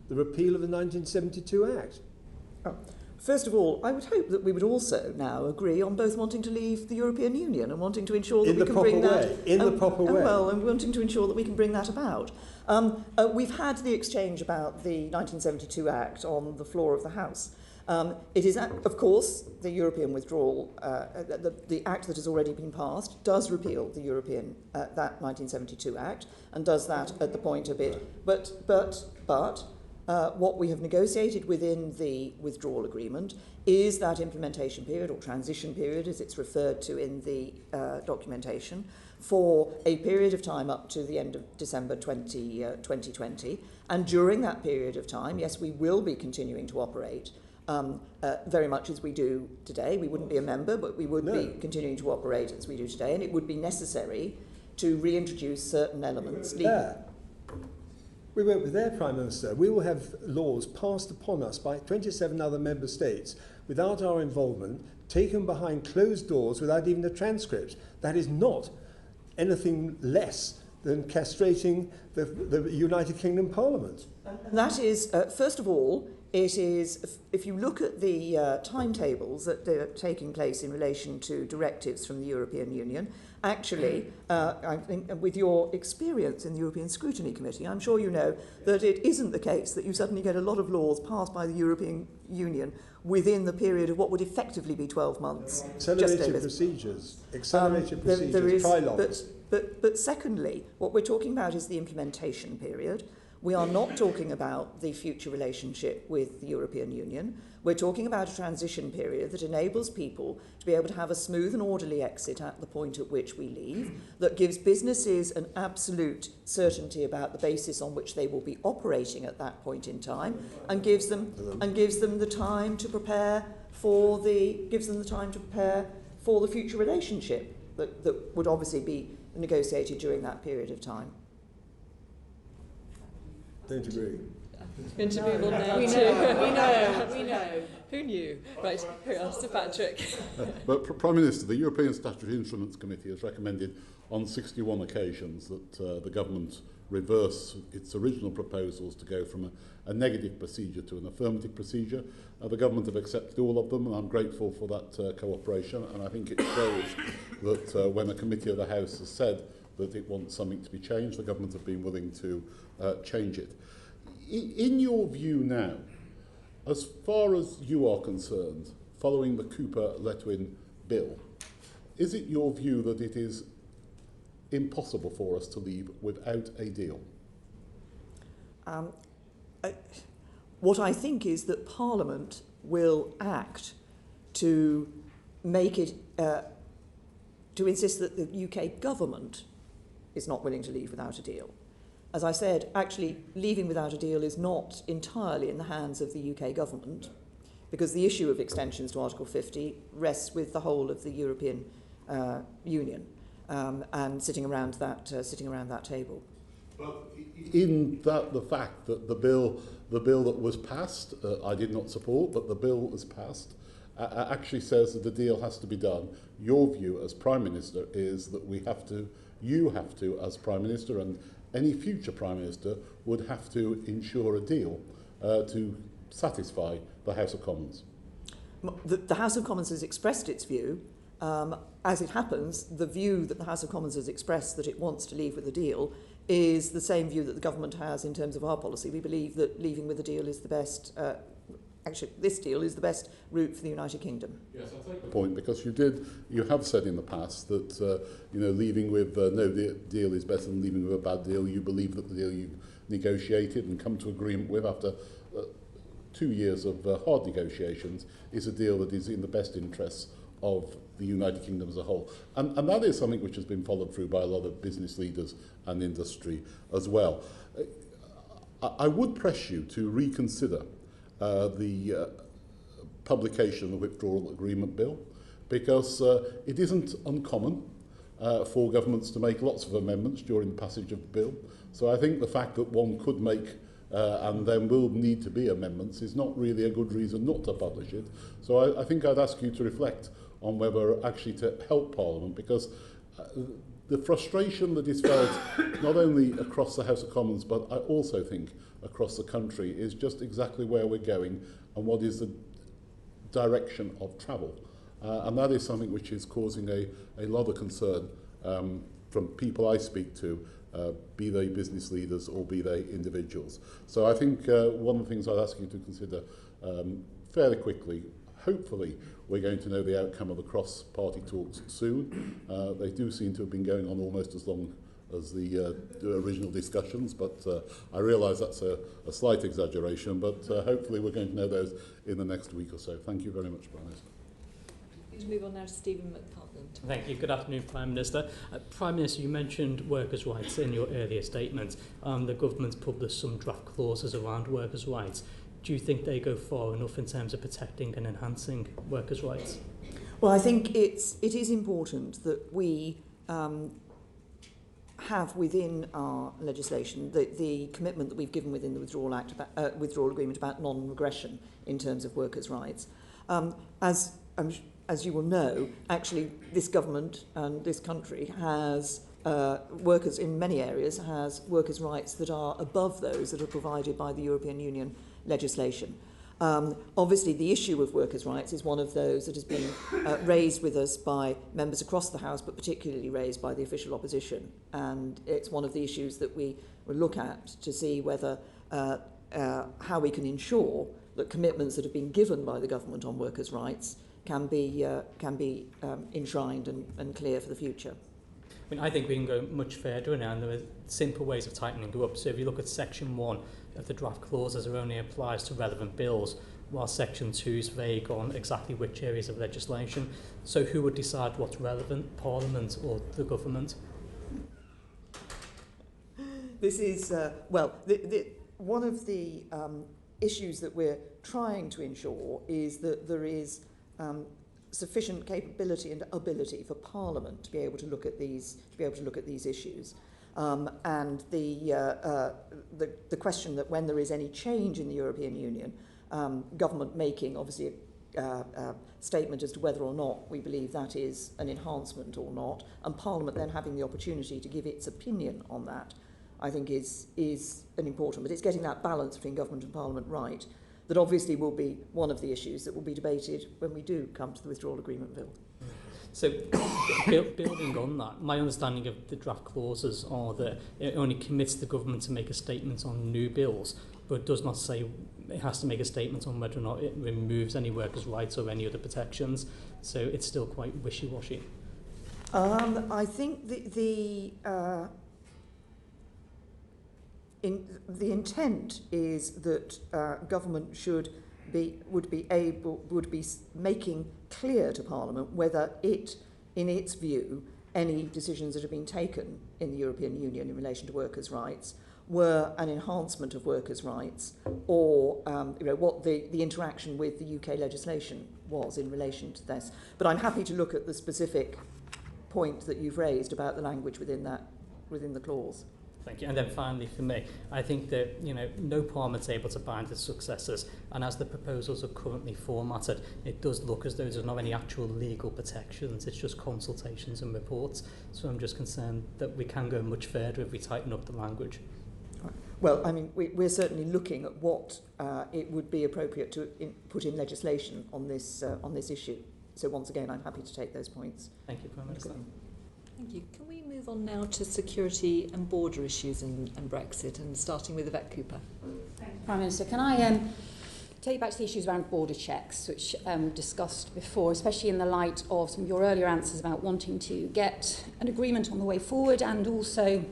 the repeal of the 1972 Act. Oh. First of all, I would hope that we would also now agree on both wanting to leave the European Union and wanting to ensure that we can bring that... In the proper way. Well, and wanting to ensure that we can bring that about. We've had the exchange about the 1972 Act on the floor of the House. It is, of course, the European withdrawal, the Act that has already been passed does repeal the that 1972 Act and does that at the point of it. But what we have negotiated within the withdrawal agreement is that implementation period, or transition period as it's referred to in the documentation, for a period of time up to the end of December 2020. And during that period of time, yes, we will be continuing to operate very much as we do today. We wouldn't be a member, but we would be continuing to operate as we do today, and it would be necessary to reintroduce certain elements. We work with their Prime Minister. We will have laws passed upon us by 27 other member states without our involvement, taken behind closed doors without even a transcript. That is not anything less than castrating the United Kingdom Parliament. And that is, first of all, it is, if you look at the timetables that are taking place in relation to directives from the European Union, actually, I think with your experience in the European Scrutiny Committee, I'm sure you know that it isn't the case that you suddenly get a lot of laws passed by the European Union within the period of what would effectively be 12 months. Accelerated procedures, trilogues. But secondly, what we're talking about is the implementation period. We are not talking about the future relationship with the European Union. We're talking about a transition period that enables people to be able to have a smooth and orderly exit at the point at which we leave, that gives businesses an absolute certainty about the basis on which they will be operating at that point in time, and gives them the time to prepare for the future relationship that would obviously be negotiated during that period of time. Don't agree. Going to move on now. We know. Who knew? Right, who else? Patrick. But Prime Minister, the European Statutory Instruments Committee has recommended on 61 occasions that the government reverse its original proposals to go from a negative procedure to an affirmative procedure. The government have accepted all of them, and I'm grateful for that cooperation. And I think it shows that when a committee of the House has said that it wants something to be changed, the government have been willing to change it. In your view now, as far as you are concerned, following the Cooper-Letwin bill, is it your view that it is impossible for us to leave without a deal? What I think is that Parliament will act to make it, to insist that the UK government is not willing to leave without a deal. As I said, actually leaving without a deal is not entirely in the hands of the UK government, because the issue of extensions to Article 50 rests with the whole of the European Union and sitting around that table. But in that, the fact that the bill that was passed, I did not support, but the bill was passed, actually says that the deal has to be done. Your view as Prime Minister is that you have to, as Prime Minister, and any future Prime Minister would have to ensure a deal to satisfy the House of Commons. The House of Commons has expressed its view. As it happens, the view that the House of Commons has expressed that it wants to leave with a deal is the same view that the government has in terms of our policy. We believe that leaving with a deal is the best, actually this deal is the best route for the United Kingdom. Yes, I take the point, because you have said in the past that leaving with no deal is better than leaving with a bad deal. You believe that the deal you've negotiated and come to agreement with after 2 years of hard negotiations is a deal that is in the best interests of the United Kingdom as a whole. And that is something which has been followed through by a lot of business leaders and industry as well. I would press you to reconsider the publication of the Withdrawal Agreement Bill, because it isn't uncommon for governments to make lots of amendments during the passage of the bill. So I think the fact that one could make and then will need to be amendments is not really a good reason not to publish it. So I think I'd ask you to reflect on whether actually to help Parliament, because the frustration that is felt not only across the House of Commons, but I also think across the country is just exactly where we're going and what is the direction of travel. And that is something which is causing a lot of concern from people I speak to, be they business leaders or be they individuals. So I think one of the things I'd ask you to consider fairly quickly, hopefully we're going to know the outcome of the cross-party talks soon. They do seem to have been going on almost as long as the original discussions, but I realise that's a slight exaggeration, but hopefully we're going to know those in the next week or so. Thank you very much, Prime Minister. Let's move on now to Stephen McPartland. Thank you. Good afternoon, Prime Minister. Prime Minister, you mentioned workers' rights in your earlier statement. The government's published some draft clauses around workers' rights. Do you think they go far enough in terms of protecting and enhancing workers' rights? Well, I think it is important that we have within our legislation the commitment that we've given within the Withdrawal Act, Withdrawal Agreement about non-regression in terms of workers' rights. As you will know, actually this government and this country has workers in many areas has workers' rights that are above those that are provided by the European Union legislation. Obviously, the issue of workers' rights is one of those that has been raised with us by members across the House, but particularly raised by the official opposition. And it's one of the issues that we will look at to see whether how we can ensure that commitments that have been given by the government on workers' rights can be enshrined and clear for the future. I mean, I think we can go much further now, and there are simple ways of tightening it up. So if you look at Section 1 of the draft clauses, it only applies to relevant bills, while Section 2 is vague on exactly which areas of legislation. So who would decide what's relevant, Parliament or the government? This is, one of the issues that we're trying to ensure is that there is sufficient capability and ability for Parliament to be able to look at these issues. And the question that when there is any change in the European Union, government making obviously a statement as to whether or not we believe that is an enhancement or not, and Parliament then having the opportunity to give its opinion on that, I think is an important. But it's getting that balance between government and Parliament right. That obviously will be one of the issues that will be debated when we do come to the withdrawal agreement bill. So, building on that, my understanding of the draft clauses are that it only commits the government to make a statement on new bills, but does not say it has to make a statement on whether or not it removes any workers' rights or any other protections. So it's still quite wishy-washy. I think the intent is that government would be making clear to Parliament whether in its view, any decisions that have been taken in the European Union in relation to workers' rights were an enhancement of workers' rights, or what the interaction with the UK legislation was in relation to this. But I'm happy to look at the specific point that you've raised about the language within the clause. Thank you. And then finally, for me, I think that no Parliament's able to bind its successors, and as the proposals are currently formatted, it does look as though there's not any actual legal protections. It's just consultations and reports. So I'm just concerned that we can go much further if we tighten up the language. Well, I mean, we're certainly looking at what it would be appropriate to put in legislation on this issue. So once again, I'm happy to take those points. Thank you, Prime Minister. Thank you. Can we move on now to security and border issues and Brexit, and starting with Yvette Cooper? Prime Minister, can I take you back to the issues around border checks, which we discussed before, especially in the light of some of your earlier answers about wanting to get an agreement on the way forward, and also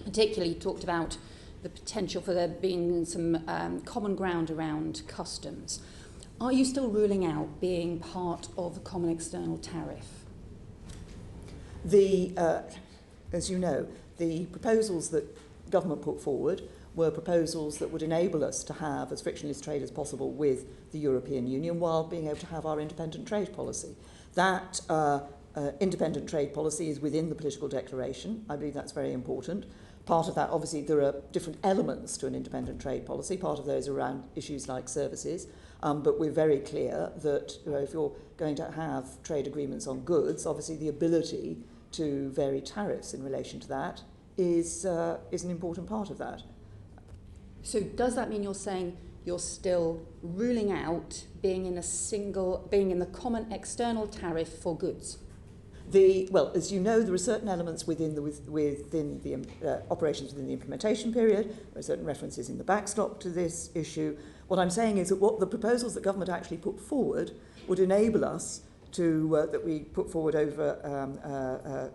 particularly talked about the potential for there being some common ground around customs. Are you still ruling out being part of the common external tariff? As you know, the proposals that government put forward were proposals that would enable us to have as frictionless trade as possible with the European Union while being able to have our independent trade policy. That independent trade policy is within the political declaration. I believe that's very important. Part of that, obviously, there are different elements to an independent trade policy. Part of those are around issues like services. But we're very clear that if you're going to have trade agreements on goods, obviously the ability to vary tariffs in relation to that is an important part of that. So does that mean you're saying you're still ruling out being in the common external tariff for goods? Well, as you know, there are certain elements within the operations within the implementation period. There are certain references in the backstop to this issue. What I'm saying is that what the proposals that government actually put forward would enable us to, that we put forward over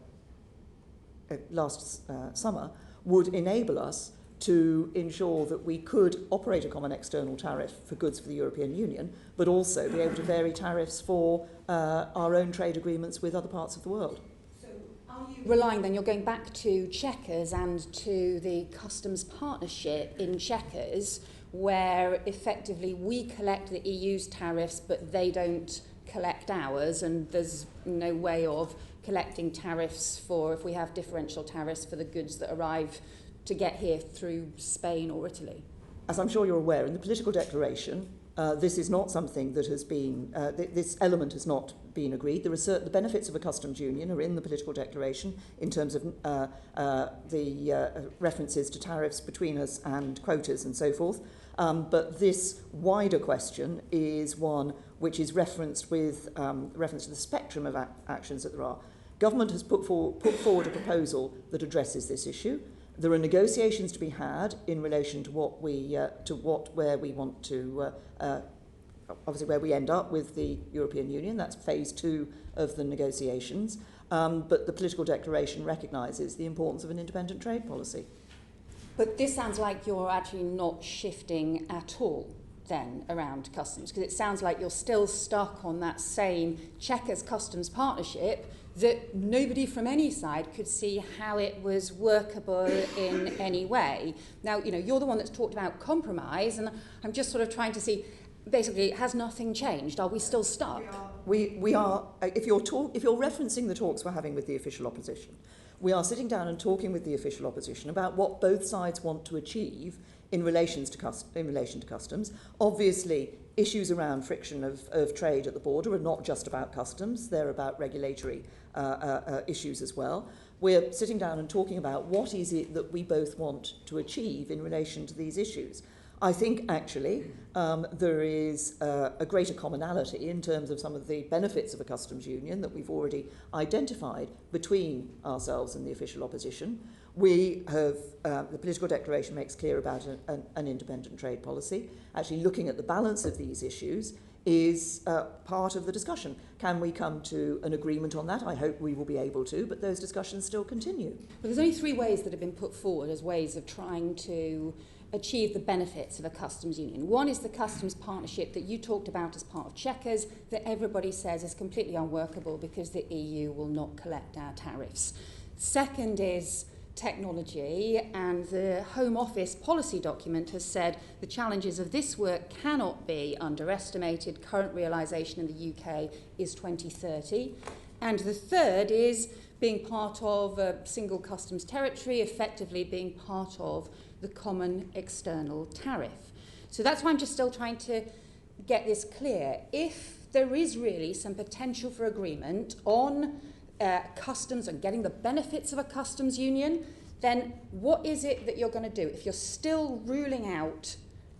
last summer, would enable us to ensure that we could operate a common external tariff for goods for the European Union, but also be able to vary tariffs for our own trade agreements with other parts of the world. So are you relying then, you're going back to Chequers and to the customs partnership in Chequers, where effectively we collect the EU's tariffs, but they don't collect ours, and there's no way of collecting tariffs for, if we have differential tariffs for the goods that arrive to get here through Spain or Italy? As I'm sure you're aware, in the political declaration, this is not something that has been, this element has not been agreed. There are certain, the benefits of a customs union are in the political declaration in terms of the references to tariffs between us and quotas and so forth. But this wider question is one which is referenced with reference to the spectrum of actions that there are. Government has put forward a proposal that addresses this issue. There are negotiations to be had in relation to where we want to, obviously where we end up with the European Union. That's phase 2 of the negotiations. But the political declaration recognises the importance of an independent trade policy. But this sounds like you're actually not shifting at all then around customs, because it sounds like you're still stuck on that same Chequers customs partnership that nobody from any side could see how it was workable in any way. Now, you know, you're the one that's talked about compromise, and I'm just sort of trying to see, basically, has nothing changed? Are we still stuck? We are, if you're referencing the talks we're having with the official opposition, we are sitting down and talking with the official opposition about what both sides want to achieve in relation to customs. Obviously, issues around friction of trade at the border are not just about customs, they're about regulatory issues as well. We're sitting down and talking about what is it that we both want to achieve in relation to these issues. I think actually there is a greater commonality in terms of some of the benefits of a customs union that we've already identified between ourselves and the official opposition. We have, the political declaration makes clear about an independent trade policy. Actually looking at the balance of these issues is part of the discussion. Can we come to an agreement on that? I hope we will be able to, but those discussions still continue. Well, there's only 3 ways that have been put forward as ways of trying to achieve the benefits of a customs union. One is the customs partnership that you talked about as part of Chequers, that everybody says is completely unworkable because the EU will not collect our tariffs. Second is technology, and the Home Office policy document has said the challenges of this work cannot be underestimated. Current realisation in the UK is 2030. And the third is being part of a single customs territory, effectively being part of the common external tariff. So that's why I'm just still trying to get this clear. If there is really some potential for agreement on customs and getting the benefits of a customs union, then what is it that you're going to do? If you're still ruling out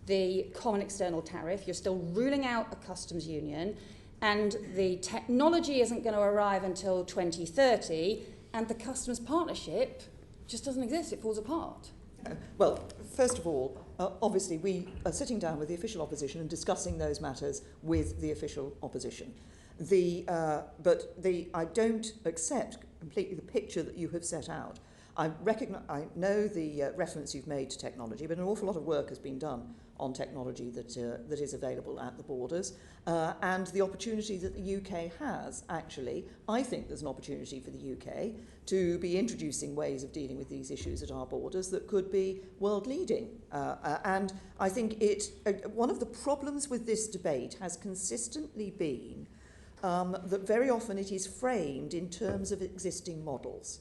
the common external tariff, you're still ruling out a customs union, and the technology isn't going to arrive until 2030, and the customs partnership just doesn't exist, it falls apart. Well, first of all, obviously we are sitting down with the official opposition and discussing those matters with the official opposition. I don't accept completely the picture that you have set out. I know the reference you've made to technology, but an awful lot of work has been done on technology that is available at the borders, and the opportunity that the UK has, actually. I think there's an opportunity for the UK to be introducing ways of dealing with these issues at our borders that could be world-leading. And I think one of the problems with this debate has consistently been that very often it is framed in terms of existing models.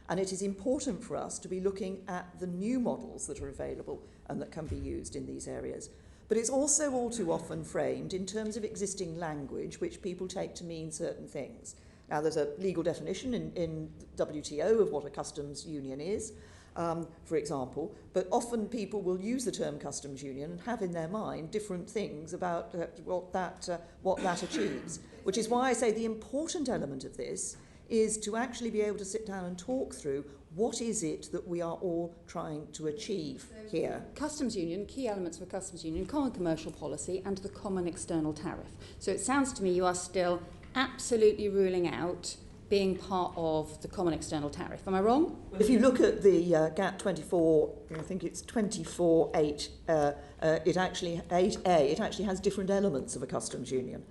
And it is important for us to be looking at the new models that are available and that can be used in these areas. But it's also all too often framed in terms of existing language, which people take to mean certain things. Now, there's a legal definition in WTO of what a customs union is, for example, but often people will use the term customs union and have in their mind different things about what that achieves, which is why I say the important element of this is to actually be able to sit down and talk through what is it that we are all trying to achieve here. Customs union, key elements of a customs union, common commercial policy and the common external tariff. So it sounds to me you are still absolutely ruling out being part of the common external tariff. Am I wrong? If you look at the GATT 24, I think it's 24.8, it actually has different elements of a customs union.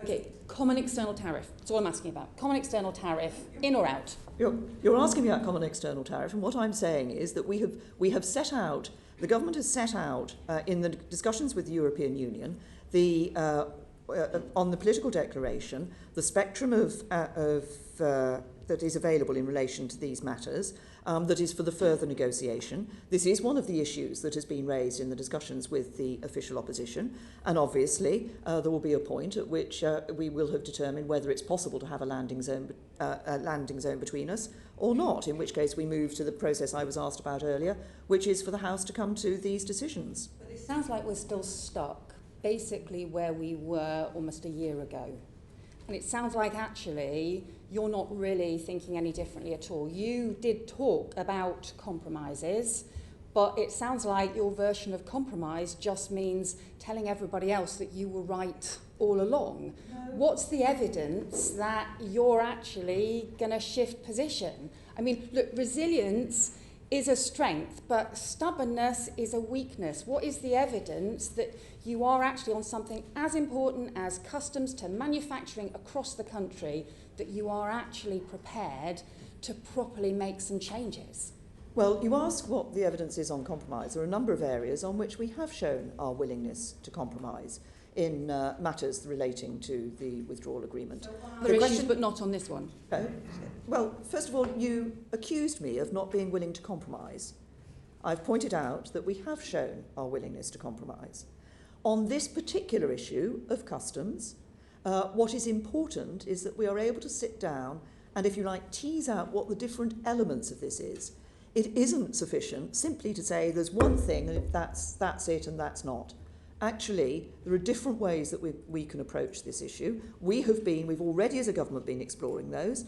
Okay, common external tariff. That's all I'm asking about. Common external tariff, in or out? You're asking me about common external tariff, and what I'm saying is that we have set out, the government has set out in the discussions with the European Union, on the political declaration, the spectrum that is available in relation to these matters, that is for the further negotiation. This is one of the issues that has been raised in the discussions with the official opposition, and obviously there will be a point at which we will have determined whether it's possible to have a landing zone between us or not, in which case we move to the process I was asked about earlier, which is for the House to come to these decisions. But it sounds like we're still stuck basically where we were almost a year ago. And it sounds like actually you're not really thinking any differently at all. You did talk about compromises, but it sounds like your version of compromise just means telling everybody else that you were right all along. No. What's the evidence that you're actually going to shift position? I mean, look, resilience is a strength, but stubbornness is a weakness. What is the evidence that you are actually on something as important as customs to manufacturing across the country, that you are actually prepared to properly make some changes? Well, you ask what the evidence is on compromise. There are a number of areas on which we have shown our willingness to compromise in matters relating to the withdrawal agreement. Other issues, but not on this one. Well, first of all, you accused me of not being willing to compromise. I've pointed out that we have shown our willingness to compromise. On this particular issue of customs, what is important is that we are able to sit down and, if you like, tease out what the different elements of this is. It isn't sufficient simply to say there's one thing and that's it and that's not. Actually, there are different ways that we can approach this issue. We've already as a government been exploring those.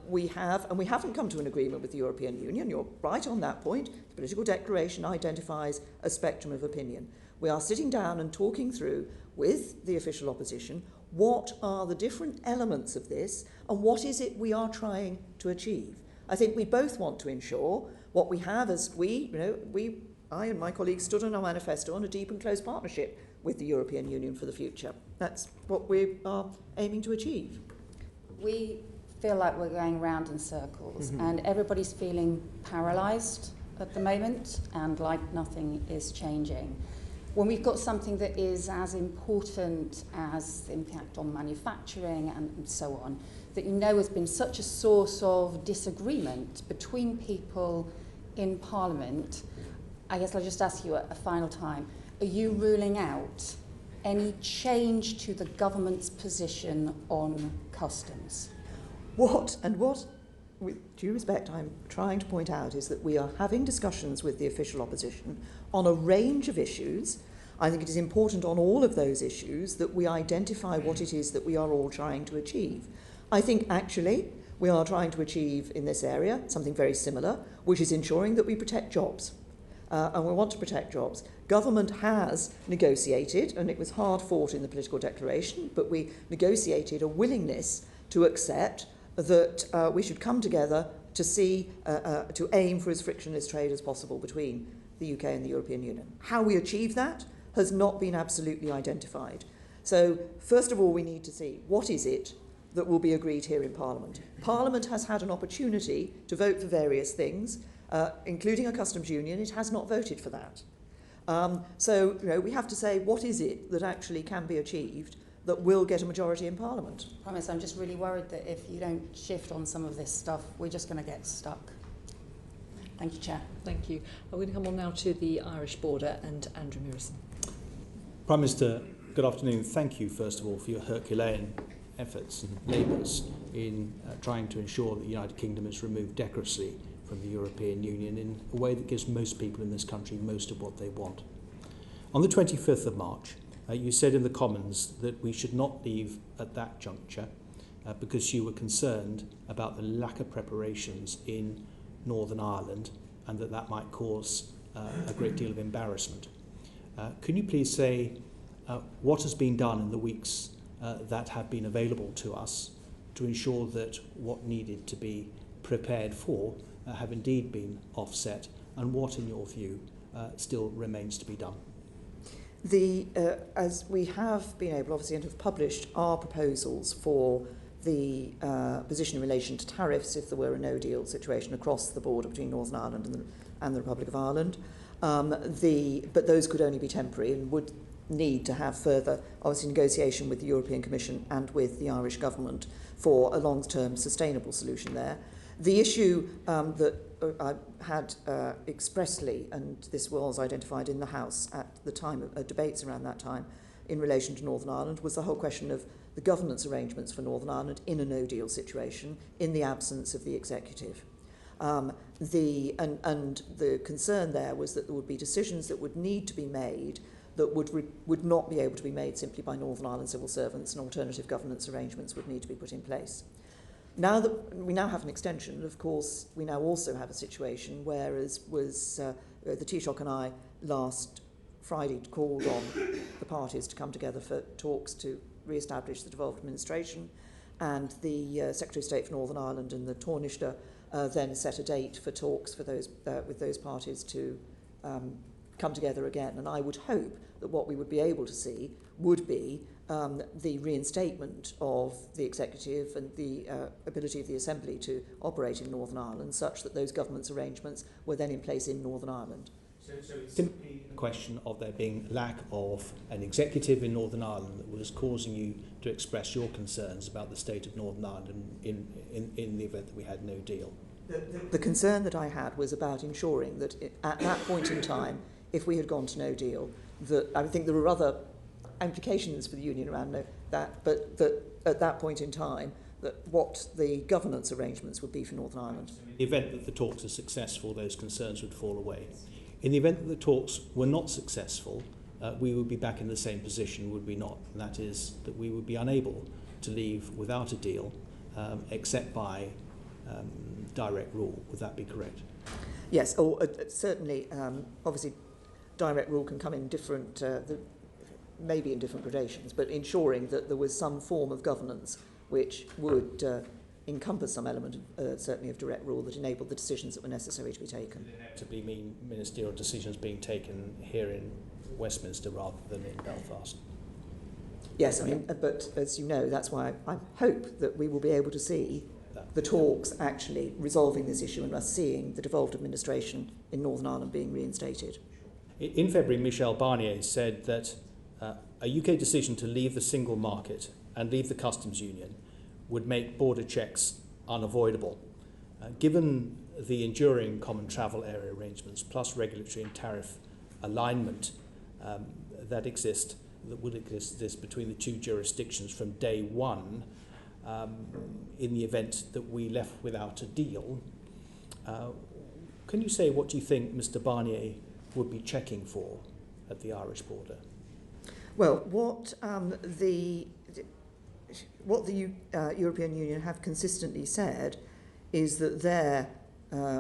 We haven't come to an agreement with the European Union. You're right on that point. The political declaration identifies a spectrum of opinion. We are sitting down and talking through with the official opposition what are the different elements of this and what is it we are trying to achieve. I think we both want to ensure what we have as I and my colleagues stood on our manifesto on a deep and close partnership with the European Union for the future. That's what we are aiming to achieve. We feel like we're going round in circles, and everybody's feeling paralysed at the moment and like nothing is changing. When we've got something that is as important as the impact on manufacturing and so on, that has been such a source of disagreement between people in Parliament, I guess I'll just ask you a final time, are you ruling out any change to the government's position on customs? What, with due respect, I'm trying to point out is that we are having discussions with the official opposition on a range of issues. I think it is important on all of those issues that we identify what it is that we are all trying to achieve. I think actually we are trying to achieve in this area something very similar, which is ensuring that we protect jobs. And we want to protect jobs. Government has negotiated, and it was hard fought in the political declaration, but we negotiated a willingness to accept that we should come together to aim for as frictionless trade as possible between the UK and the European Union. How we achieve that has not been absolutely identified. So first of all, we need to see what is it that will be agreed here in Parliament. Parliament has had an opportunity to vote for various things, including a customs union. It has not voted for that. So we have to say what is it that actually can be achieved that will get a majority in Parliament. I promise, I'm just really worried that if you don't shift on some of this stuff, we're just going to get stuck. Thank you, Chair. Thank you. I'm going to come on now to the Irish border and Andrew Murison. Prime Minister, good afternoon. Thank you, first of all, for your Herculean efforts and labours in trying to ensure that the United Kingdom has removed decorously from the European Union in a way that gives most people in this country most of what they want. On the 25th of March, you said in the Commons that we should not leave at that juncture because you were concerned about the lack of preparations in Northern Ireland and that might cause a great deal of embarrassment. Can you please say what has been done in the weeks that have been available to us to ensure that what needed to be prepared for have indeed been offset, and what, in your view, still remains to be done? As we have been able, obviously, and have published our proposals for the position in relation to tariffs if there were a no-deal situation across the border between Northern Ireland and the Republic of Ireland. But those could only be temporary and would need to have further, obviously, negotiation with the European Commission and with the Irish government for a long-term sustainable solution there. The issue that I had expressly, and this was identified in the House at the time of debates around that time in relation to Northern Ireland, was the whole question of the government's arrangements for Northern Ireland in a no-deal situation in the absence of the executive. The concern there was that there would be decisions that would need to be made that would not be able to be made simply by Northern Ireland civil servants, and alternative governance arrangements would need to be put in place. Now that we now have an extension, of course, we now also have a situation where, as was the Taoiseach and I last Friday called on the parties to come together for talks to re-establish the devolved administration, and the Secretary of State for Northern Ireland and the Taoiseach then set a date for talks for those with those parties to come together again. And I would hope that what we would be able to see would be the reinstatement of the executive and the ability of the Assembly to operate in Northern Ireland, such that those government's arrangements were then in place in Northern Ireland. So it's simply a question of there being lack of an executive in Northern Ireland that was causing you to express your concerns about the state of Northern Ireland in the event that we had no deal. The concern that I had was about ensuring that at that point in time, if we had gone to no deal, that I think there were other implications for the union around that, but that at that point in time, that what the governance arrangements would be for Northern Ireland. In the event that the talks are successful, those concerns would fall away. In the event that the talks were not successful, we would be back in the same position, would we not? And that is that we would be unable to leave without a deal, except by direct rule. Would that be correct? Yes, or certainly, obviously, direct rule can come in different, maybe in different gradations, but ensuring that there was some form of governance which would encompass some element, certainly, of direct rule that enabled the decisions that were necessary to be taken. To be mean ministerial decisions being taken here in Westminster rather than in Belfast. Yes, I mean, but as you know, that's why I hope that we will be able to see the talks actually resolving this issue and us seeing the devolved administration in Northern Ireland being reinstated. In February, Michel Barnier said that a UK decision to leave the single market and leave the customs union would make border checks unavoidable. Given the enduring common travel area arrangements plus regulatory and tariff alignment that would exist between the two jurisdictions from day one, in the event that we left without a deal, can you say what you think Mr Barnier would be checking for at the Irish border? Well, what the European Union have consistently said is that their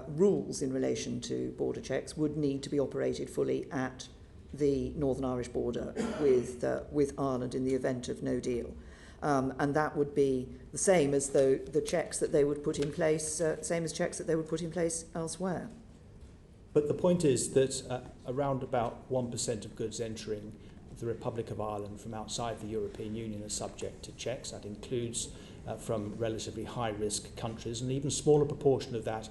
rules in relation to border checks would need to be operated fully at the Northern Irish border with Ireland in the event of no deal. And that would be the same as the checks that they would put in place, same as checks that they would put in place elsewhere. But the point is that around about 1% of goods entering the Republic of Ireland from outside the European Union are subject to checks. That includes from relatively high-risk countries, and an even smaller proportion of that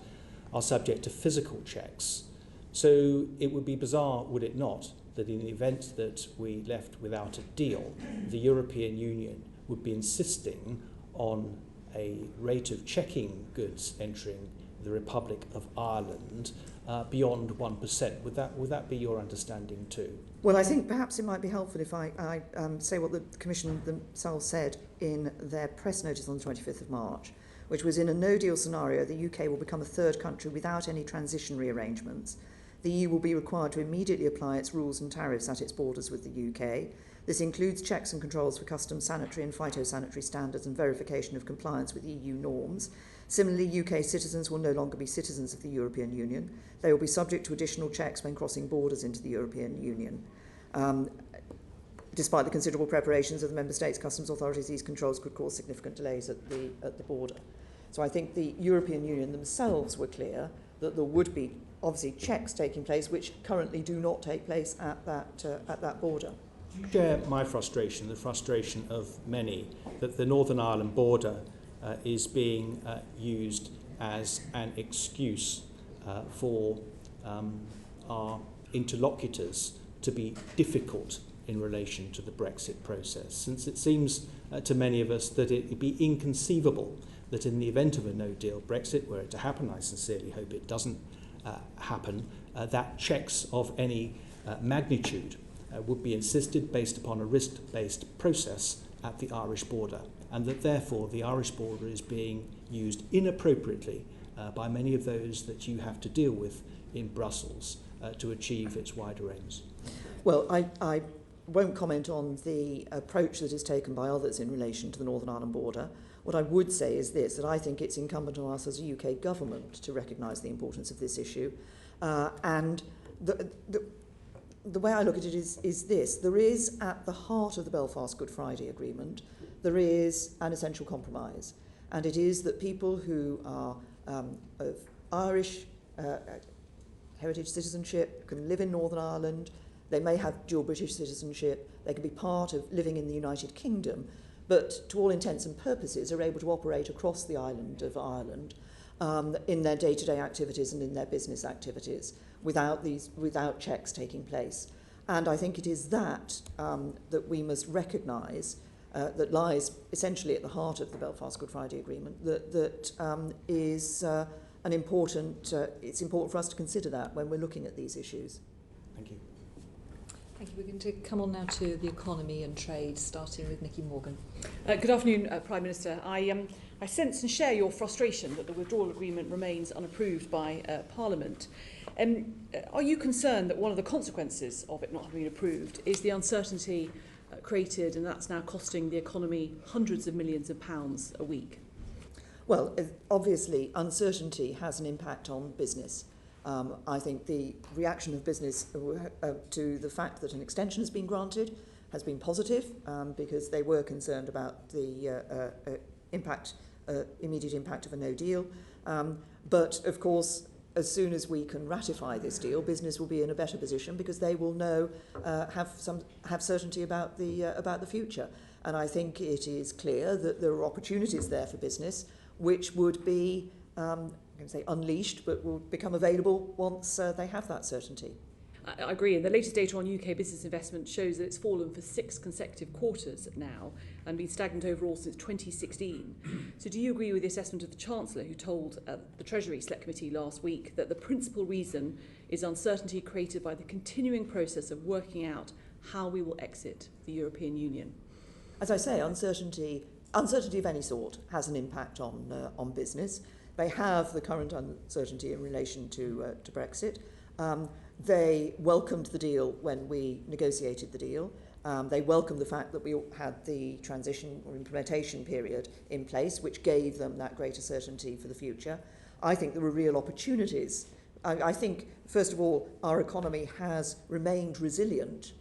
are subject to physical checks. So it would be bizarre, would it not, that in the event that we left without a deal, the European Union would be insisting on a rate of checking goods entering the Republic of Ireland beyond 1%. Would that be your understanding too? Well, I think perhaps it might be helpful if I say what the Commission themselves said in their press notice on the 25th of March, which was in a no-deal scenario, the UK will become a third country without any transitionary arrangements. The EU will be required to immediately apply its rules and tariffs at its borders with the UK. This includes checks and controls for customs, sanitary and phytosanitary standards and verification of compliance with EU norms. Similarly, UK citizens will no longer be citizens of the European Union. They will be subject to additional checks when crossing borders into the European Union. Despite the considerable preparations of the Member States' customs authorities, these controls could cause significant delays at the border. So I think the European Union themselves were clear that there would be obviously checks taking place which currently do not take place at that border. Do you share my frustration, the frustration of many, that the Northern Ireland border is being used as an excuse for our interlocutors to be difficult in relation to the Brexit process, since it seems to many of us that it would be inconceivable that in the event of a no-deal Brexit, were it to happen, I sincerely hope it doesn't happen, that checks of any magnitude would be insisted based upon a risk-based process at the Irish border, and that therefore the Irish border is being used inappropriately by many of those that you have to deal with in Brussels to achieve its wider aims. Well, I won't comment on the approach that is taken by others in relation to the Northern Ireland border. What I would say is this, that I think it's incumbent on us as a UK government to recognise the importance of this issue. And the way I look at it is this. There is, at the heart of the Belfast Good Friday Agreement, there is an essential compromise. And it is that people who are of Irish heritage citizenship can live in Northern Ireland. They may have dual British citizenship. They can be part of living in the United Kingdom, but to all intents and purposes are able to operate across the island of Ireland in their day-to-day activities and in their business activities without checks taking place. And I think it is that that we must recognise that lies essentially at the heart of the Belfast Good Friday Agreement, that is an important, it's important for us to consider that when we're looking at these issues. Thank you. Thank you. We're going to come on now to the economy and trade, starting with Nicky Morgan. Good afternoon, Prime Minister. I sense and share your frustration that the withdrawal agreement remains unapproved by Parliament. Are you concerned that one of the consequences of it not having been approved is the uncertainty created, and that's now costing the economy hundreds of millions of pounds a week? Well, obviously, uncertainty has an impact on business. I think the reaction of business to the fact that an extension has been granted has been positive because they were concerned about the immediate impact of a no deal. But of course, as soon as we can ratify this deal, business will be in a better position because they will know, have certainty about the future. And I think it is clear that there are opportunities there for business which would be I can say unleashed, but will become available once they have that certainty. I agree, and the latest data on UK business investment shows that it's fallen for 6 consecutive quarters now and been stagnant overall since 2016. So do you agree with the assessment of the Chancellor, who told the Treasury Select Committee last week that the principal reason is uncertainty created by the continuing process of working out how we will exit the European Union? As I say, uncertainty of any sort has an impact on business. They have the current uncertainty in relation to Brexit. They welcomed the deal when we negotiated the deal. They welcomed the fact that we had the transition or implementation period in place, which gave them that greater certainty for the future. I think there were real opportunities. I think, first of all, our economy has remained resilient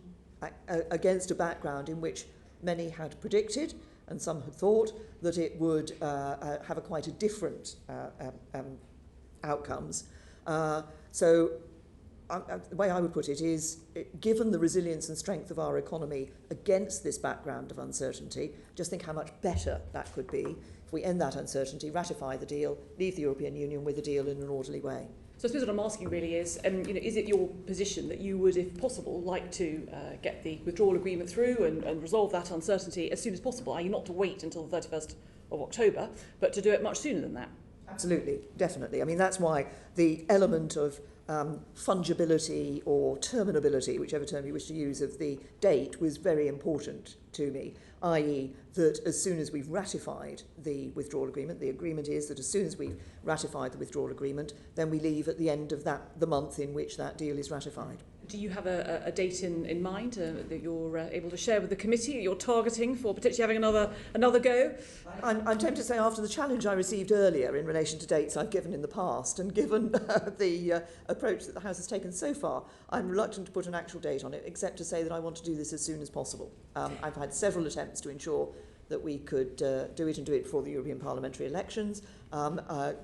against a background in which many had predicted and some had thought that it would have quite a different outcomes. So the way I would put it is, given the resilience and strength of our economy against this background of uncertainty, just think how much better that could be if we end that uncertainty, ratify the deal, leave the European Union with a deal in an orderly way. So I suppose what I'm asking really is, is it your position that you would, if possible, like to get the withdrawal agreement through and resolve that uncertainty as soon as possible? Are you not to wait until the 31st of October, but to do it much sooner than that? Absolutely, definitely. I mean, that's why the element of fungibility or terminability, whichever term you wish to use, of the date was very important to me, i.e. that as soon as we've ratified the withdrawal agreement, the agreement is that as soon as we've ratified the withdrawal agreement, then we leave at the end of the month in which that deal is ratified. Do you have a date in mind that you're able to share with the committee you're targeting for potentially having another go? I'm tempted to say after the challenge I received earlier in relation to dates I've given in the past, and given the approach that the House has taken so far, I'm reluctant to put an actual date on it, except to say that I want to do this as soon as possible. I've had several attempts to ensure that we could do it and do it before the European parliamentary elections.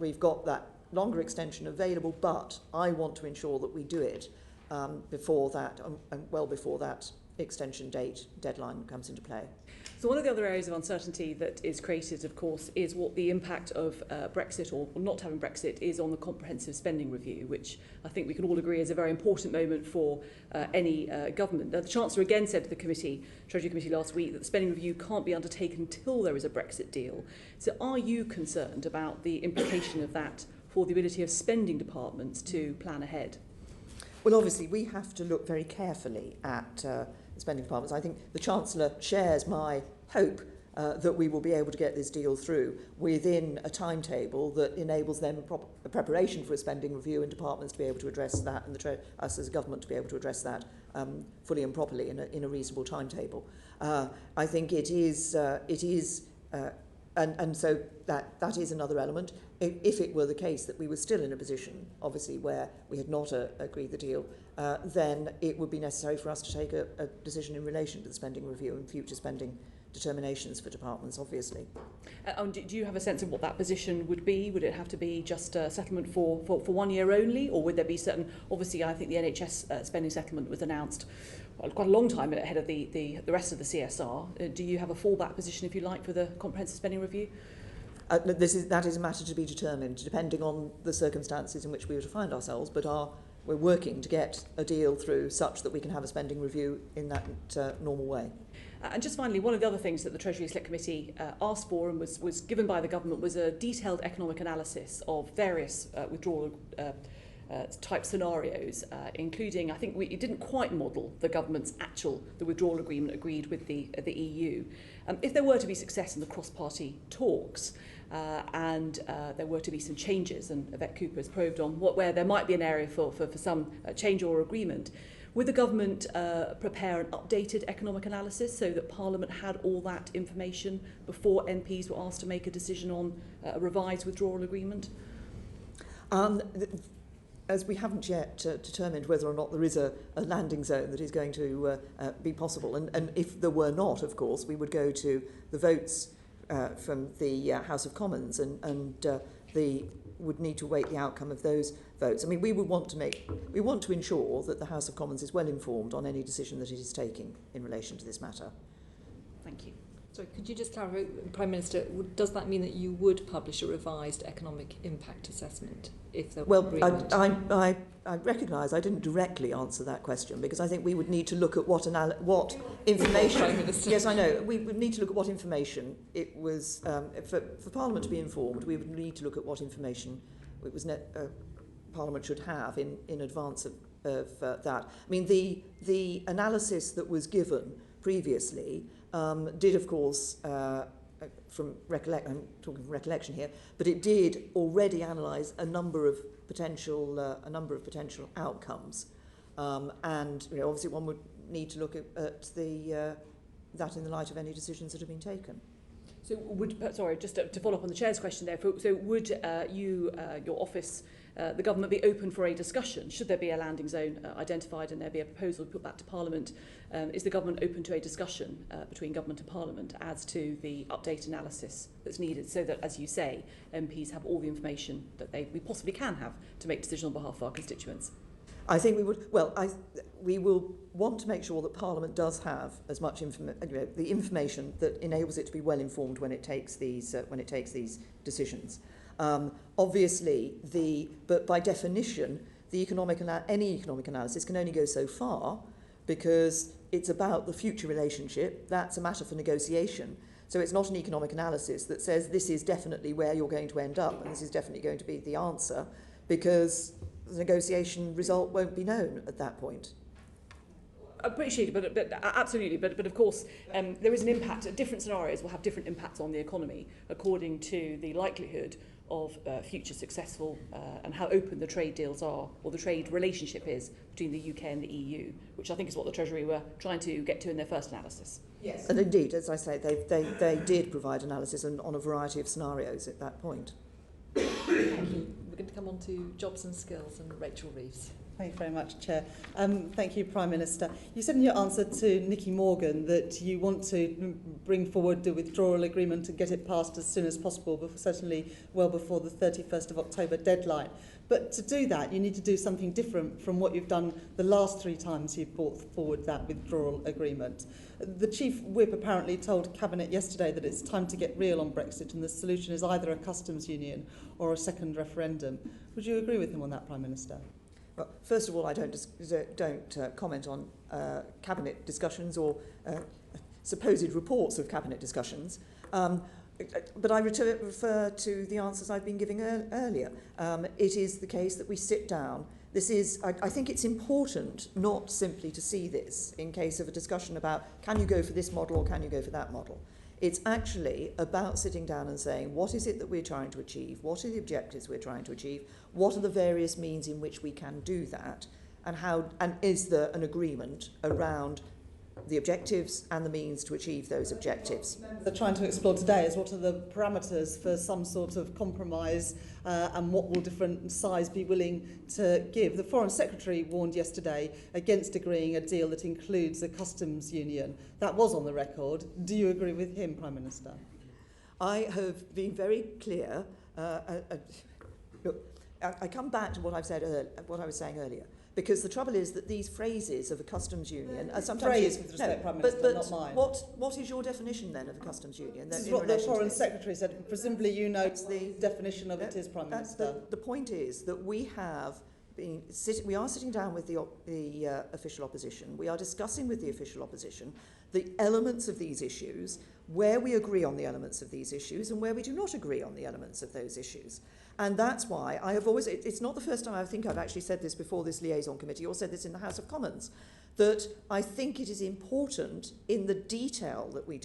We've got that longer extension available, but I want to ensure that we do it before that, and well before that extension deadline comes into play. So one of the other areas of uncertainty that is created, of course, is what the impact of Brexit or not having Brexit is on the comprehensive spending review, which I think we can all agree is a very important moment for any government. Now, the Chancellor again said to the Treasury Committee last week that the spending review can't be undertaken until there is a Brexit deal. So are you concerned about the implication of that for the ability of spending departments to plan ahead? Well, obviously, we have to look very carefully at the spending departments. I think the Chancellor shares my hope that we will be able to get this deal through within a timetable that enables them a preparation for a spending review and departments to be able to address that, and us as a government to be able to address that fully and properly in a reasonable timetable. I think it is, and so that is another element. If it were the case that we were still in a position, obviously, where we had not agreed the deal, then it would be necessary for us to take a decision in relation to the spending review and future spending determinations for departments, obviously. Do you have a sense of what that position would be? Would it have to be just a settlement for 1 year only, or would there be certain... Obviously, I think the NHS spending settlement was announced quite a long time ahead of the rest of the CSR. Do you have a fallback position, if you like, for the comprehensive spending review? That is a matter to be determined, depending on the circumstances in which we were to find ourselves, but we're working to get a deal through such that we can have a spending review in that normal way. And just finally, one of the other things that the Treasury Select Committee asked for and was given by the government was a detailed economic analysis of various withdrawal type scenarios, including, I think it didn't quite model the government's the withdrawal agreement agreed with the EU. If there were to be success in the cross-party talks, and there were to be some changes, and Yvette Cooper has probed on where there might be an area for some change or agreement, would the government prepare an updated economic analysis so that Parliament had all that information before MPs were asked to make a decision on a revised withdrawal agreement? As we haven't yet determined whether or not there is a landing zone that is going to be possible, and if there were not, of course, we would go to the votes from the House of Commons, and would need to wait the outcome of those votes. I mean, we want to ensure that the House of Commons is well informed on any decision that it is taking in relation to this matter. Thank you. Sorry, could you just clarify, Prime Minister, does that mean that you would publish a revised economic impact assessment if there were agreement? I recognise I didn't directly answer that question, because I think we would need to look at what information... Prime Minister. Yes, I know. We would need to look at what information it was... for Parliament to be informed, we would need to look at what information it was Parliament should have in advance of that. I mean, the analysis that was given previously did, of course, I'm talking from recollection here, but it did already analyse a number of potential outcomes, and obviously one would need to look at that in the light of any decisions that have been taken. So just to follow up on the Chair's question there, so would your office, the government, be open for a discussion? Should there be a landing zone identified and there be a proposal put back to Parliament? Is the government open to a discussion between government and Parliament as to the update analysis that's needed, so that, as you say, MPs have all the information that we possibly can have to make decisions on behalf of our constituents? I think we would. Well, we will want to make sure that Parliament does have as much the information that enables it to be well informed when it takes these decisions. Obviously, but by definition, any economic analysis can only go so far, because it's about the future relationship. That's a matter for negotiation. So it's not an economic analysis that says this is definitely where you're going to end up and this is definitely going to be the answer, because the negotiation result won't be known at that point. Appreciate it, but absolutely. But of course, there is an impact. Different scenarios will have different impacts on the economy according to the likelihood of future successful and how open the trade deals are, or the trade relationship is between the UK and the EU, which I think is what the Treasury were trying to get to in their first analysis. Yes. And indeed, as I say, they did provide analysis on a variety of scenarios at that point. Thank you. We're going to come on to jobs and skills, and Rachel Reeves. Thank you very much, Chair. Thank you, Prime Minister. You said in your answer to Nicky Morgan that you want to bring forward the withdrawal agreement and get it passed as soon as possible, but certainly well before the 31st of October deadline. But to do that, you need to do something different from what you've done the last 3 times you've brought forward that withdrawal agreement. The Chief Whip apparently told Cabinet yesterday that it's time to get real on Brexit and the solution is either a customs union or a second referendum. Would you agree with him on that, Prime Minister? Well, first of all, I don't comment on Cabinet discussions or supposed reports of Cabinet discussions. But I refer to the answers I've been giving earlier. It is the case that we sit down. This is, I think it's important not simply to see this in case of a discussion about can you go for this model or can you go for that model. It's actually about sitting down and saying, what is it that we're trying to achieve? What are the objectives we're trying to achieve? What are the various means in which we can do that? And is there an agreement around the objectives and the means to achieve those objectives? They're trying to explore today is what are the parameters for some sort of compromise and what will different sides be willing to give. The Foreign Secretary warned yesterday against agreeing a deal that includes a customs union. That was on the record. Do you agree with him, Prime Minister? I have been very clear. Look, I come back to what I've said, what I was saying earlier. Because the trouble is that these phrases of a customs union are sometimes phrase with respect, Prime Minister, not mine. What is your definition then of a customs union? This is what the Foreign Secretary said. Presumably you know the definition of it is, Prime Minister. The point is that we are sitting down with the official opposition. We are discussing with the official opposition the elements of these issues, where we agree on the elements of these issues and where we do not agree on the elements of those issues. And that's why I have always, it's not the first time I think I've actually said this before this liaison committee or said this in the House of Commons, that I think it is important in the detail that we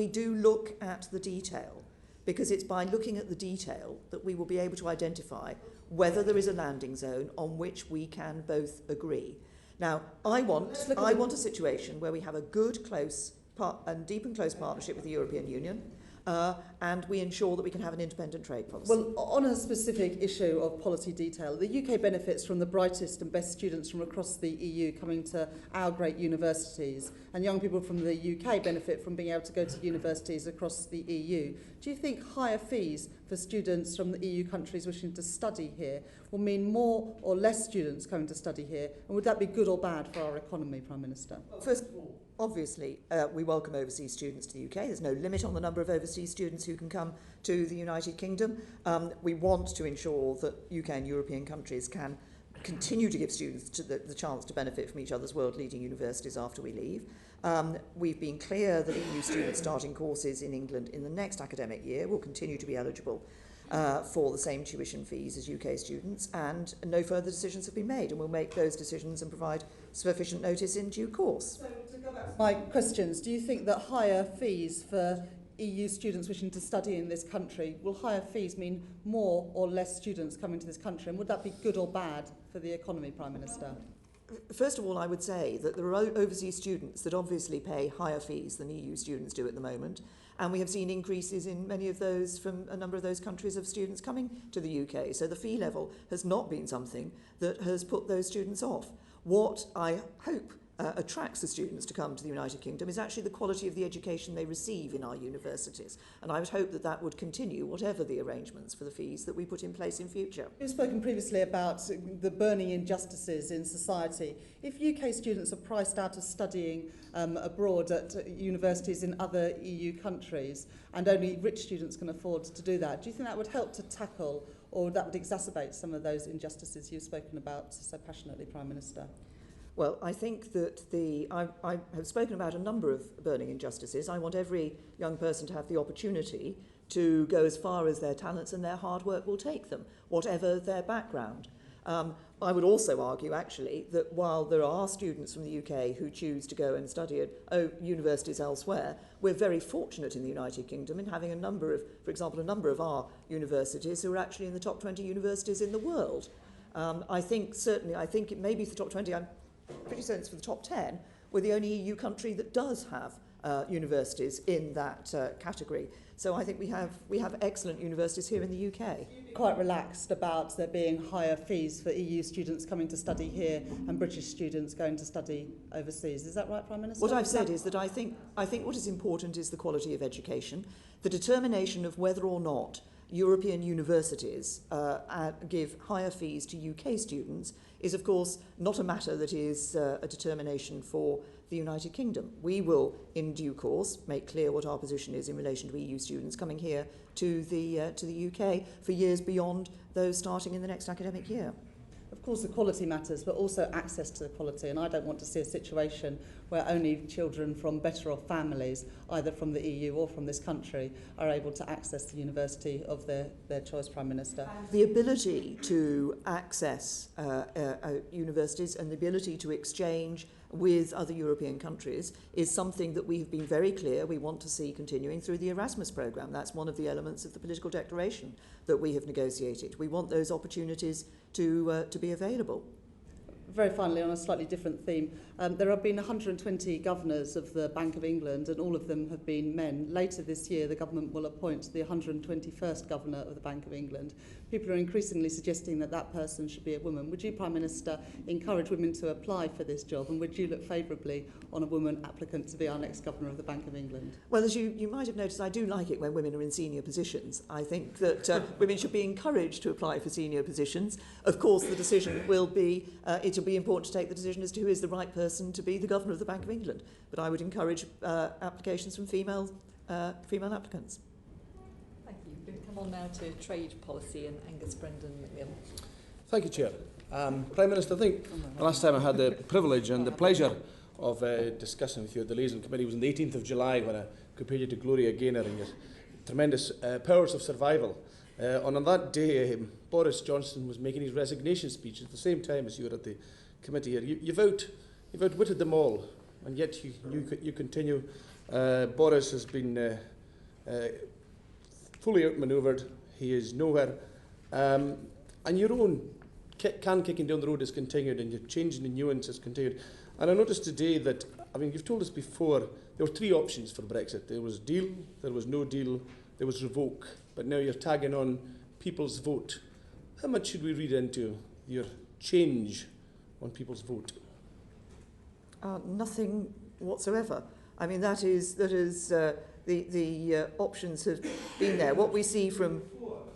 do look at the detail, because it's by looking at the detail that we will be able to identify whether there is a landing zone on which we can both agree. Now, I want a situation where we have a good, close, and deep and close partnership with the European Union, and we ensure that we can have an independent trade policy. Well, on a specific issue of policy detail, the UK benefits from the brightest and best students from across the EU coming to our great universities, and young people from the UK benefit from being able to go to universities across the EU. Do you think higher fees for students from the EU countries wishing to study here will mean more or less students coming to study here, and would that be good or bad for our economy, Prime Minister? First of all, obviously, we welcome overseas students to the UK. There's no limit on the number of overseas students who can come to the United Kingdom. We want to ensure that UK and European countries can continue to give students the chance to benefit from each other's world-leading universities after we leave. We've been clear that EU students starting courses in England in the next academic year will continue to be eligible for the same tuition fees as UK students, and no further decisions have been made, and we'll make those decisions and provide sufficient notice in due course. So, to go back to my questions, do you think that higher fees for EU students wishing to study in this country, will higher fees mean more or less students coming to this country, and would that be good or bad for the economy, Prime Minister? First of all, I would say that there are overseas students that obviously pay higher fees than EU students do at the moment, and we have seen increases in many of those from a number of those countries of students coming to the UK. So the fee level has not been something that has put those students off. What I hope attracts the students to come to the United Kingdom is actually the quality of the education they receive in our universities. And I would hope that that would continue, whatever the arrangements for the fees that we put in place in future. You've spoken previously about the burning injustices in society. If UK students are priced out of studying abroad at universities in other EU countries, and only rich students can afford to do that, do you think that would help to tackle, or that would exacerbate some of those injustices you've spoken about so passionately, Prime Minister? Well, I think that I have spoken about a number of burning injustices. I want every young person to have the opportunity to go as far as their talents and their hard work will take them, whatever their background. I would also argue, actually, that while there are students from the UK who choose to go and study at universities elsewhere, we're very fortunate in the United Kingdom in having a number of, for example, a number of our universities who are actually in the top 20 universities in the world. I think it may be for the top 20, I'm pretty certain it's for the top 10, we're the only EU country that does have universities in that category. So I think we have excellent universities here in the UK. Quite relaxed about there being higher fees for EU students coming to study here and British students going to study overseas. Is that right, Prime Minister? What I've said is that I think what is important is the quality of education, the determination of whether or not European universities give higher fees to UK students is, of course, not a matter that is a determination for the United Kingdom. We will, in due course, make clear what our position is in relation to EU students coming here to the UK for years beyond those starting in the next academic year. Of course, the quality matters, but also access to the quality. And I don't want to see a situation where only children from better off families, either from the EU or from this country, are able to access the university of their choice, Prime Minister. The ability to access universities and the ability to exchange with other European countries is something that we have been very clear we want to see continuing through the Erasmus programme. That's one of the elements of the political declaration that we have negotiated. We want those opportunities to be available. Very finally, on a slightly different theme, there have been 120 governors of the Bank of England, and all of them have been men. Later this year, the government will appoint the 121st governor of the Bank of England. People are increasingly suggesting that that person should be a woman. Would you, Prime Minister, encourage women to apply for this job, and would you look favourably on a woman applicant to be our next governor of the Bank of England? Well, as you might have noticed, I do like it when women are in senior positions. I think that women should be encouraged to apply for senior positions. Of course, the decision will be, it'll be important to take the decision as to who is the right person to be the governor of the Bank of England. But I would encourage applications from female applicants. Thank you. We're going to come on now to trade policy and Angus Brendan McNeill. Thank you, Chair. Prime Minister, I think the last time I had the privilege and the pleasure of discussing with you at the Liaison Committee was on the 18th of July when I compared you to Gloria Gaynor and your tremendous powers of survival. And on that day, Boris Johnson was making his resignation speech at the same time as you were at the committee here. You've outwitted them all, and yet you continue. Boris has been fully outmanoeuvred. He is nowhere. And your own can kicking down the road has continued, and your changing the nuance has continued. And I noticed today that, you've told us before, there were three options for Brexit. There was deal, there was no deal, there was revoke. But now you're tagging on people's vote. How much should we read into your change on people's vote? Nothing whatsoever. That is the options have been there. What we see from...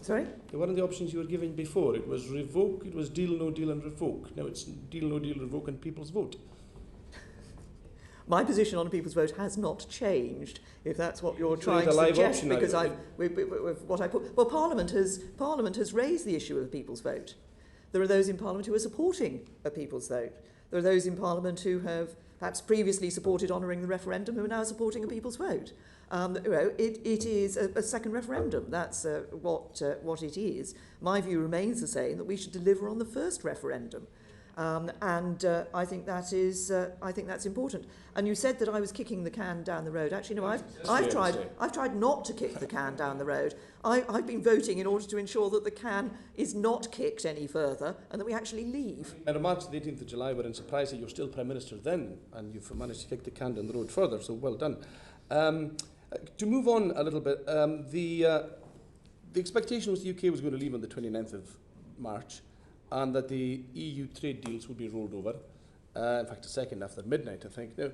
Sorry? They weren't the options you were giving before. It was revoke, it was deal, no deal and revoke. Now it's deal, no deal, revoke and people's vote. My position on a people's vote has not changed, if that's what you're trying to suggest, because Parliament has raised the issue of a people's vote. There are those in Parliament who are supporting a people's vote. There are those in Parliament who have perhaps previously supported honouring the referendum who are now supporting a people's vote. It is a second referendum. That's what it is. My view remains the same, that we should deliver on the first referendum. I think that's important. And you said that I was kicking the can down the road. Actually, no, I've tried not to kick the can down the road. I've been voting in order to ensure that the can is not kicked any further and that we actually leave. My remarks on the 18th of July were in surprise that you're still Prime Minister then, and you've managed to kick the can down the road further, so well done. To move on a little bit, the expectation was the UK was going to leave on the 29th of March, and that the EU trade deals would be rolled over. In fact, a second after midnight, I think. Now,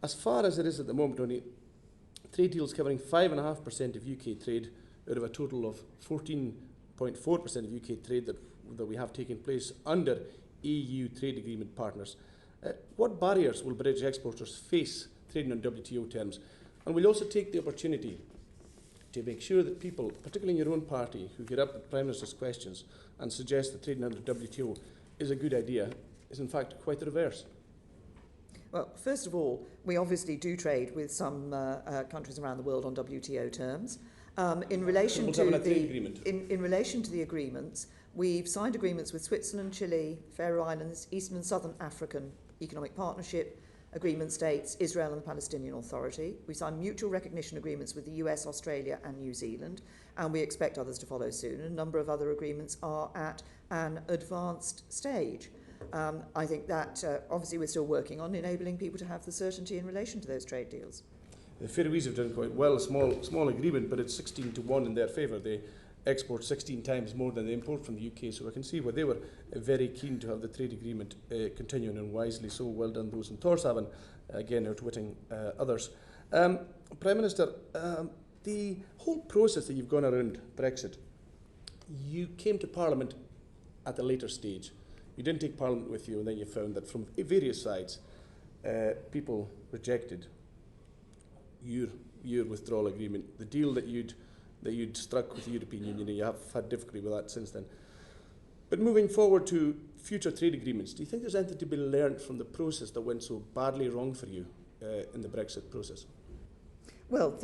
as far as it is at the moment, only trade deals covering 5.5% of UK trade out of a total of 14.4% of UK trade that we have taken place under EU trade agreement partners. What barriers will British exporters face trading on WTO terms? And we'll also take the opportunity to make sure that people, particularly in your own party, who get up at Prime Minister's questions and suggest that trading under WTO is a good idea, is in fact quite the reverse. Well, first of all, we obviously do trade with some countries around the world on WTO terms. In relation to the agreements, we've signed agreements with Switzerland, Chile, Faroe Islands, Eastern and Southern African Economic Partnership Agreement states, Israel and the Palestinian Authority. We signed mutual recognition agreements with the US, Australia and New Zealand, and we expect others to follow soon. A number of other agreements are at an advanced stage. I think that obviously we're still working on enabling people to have the certainty in relation to those trade deals. The Faroese have done quite well, a small agreement, but it's 16-1 in their favour. They export 16 times more than they import from the UK, so I can see why they were very keen to have the trade agreement continuing, and wisely so. Well done those in Tórshavn, again outwitting others. Prime Minister, the whole process that you've gone around Brexit, you came to Parliament at a later stage. You didn't take Parliament with you, and then you found that from various sides, people rejected your withdrawal agreement, the deal that you'd struck with the European Union, and you have had difficulty with that since then. But moving forward to future trade agreements, do you think there's anything to be learned from the process that went so badly wrong for you in the Brexit process? Well,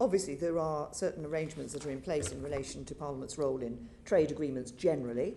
obviously there are certain arrangements that are in place in relation to Parliament's role in trade agreements generally.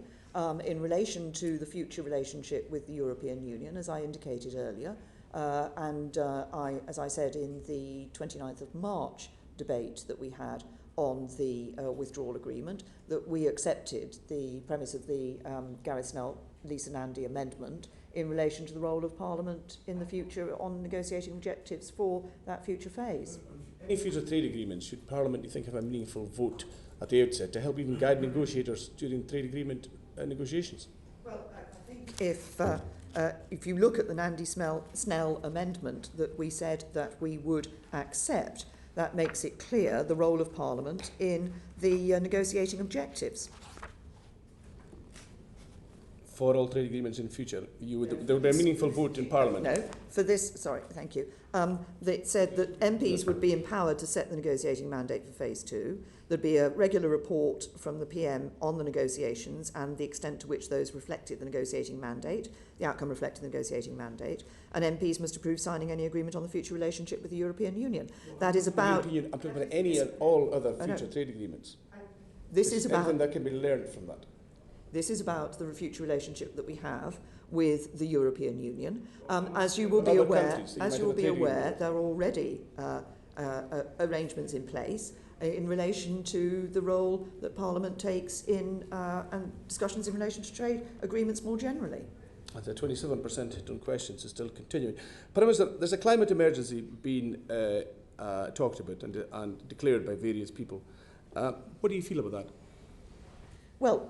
In relation to the future relationship with the European Union, as I indicated earlier, as I said in the 29th of March debate that we had on the withdrawal agreement, that we accepted the premise of the Gareth Snell, Lisa Nandy amendment in relation to the role of Parliament in the future on negotiating objectives for that future phase. Any future trade agreements, should Parliament, you think, have a meaningful vote at the outset to help even guide negotiators during trade agreement negotiations? Well, I think if you look at the Nandy-Snell amendment that we said that we would accept, that makes it clear the role of Parliament in the negotiating objectives. For all trade agreements in future, there would be a meaningful vote in Parliament? No, for this, sorry, thank you. It said that MPs would be empowered to set the negotiating mandate for Phase 2. There'd be a regular report from the PM on the negotiations and the extent to which those reflected the negotiating mandate, the outcome reflected the negotiating mandate, and MPs must approve signing any agreement on the future relationship with the European Union. That is about... I'm talking about any and all other future trade agreements. This is about... anything that can be learned from that? This is about the future relationship that we have with the European Union. As you will be aware, there are already arrangements in place in relation to the role that Parliament takes in and discussions in relation to trade agreements more generally. And the 27% hit on questions is still continuing. Prime Minister, there's a climate emergency being talked about and declared by various people. What do you feel about that? Well,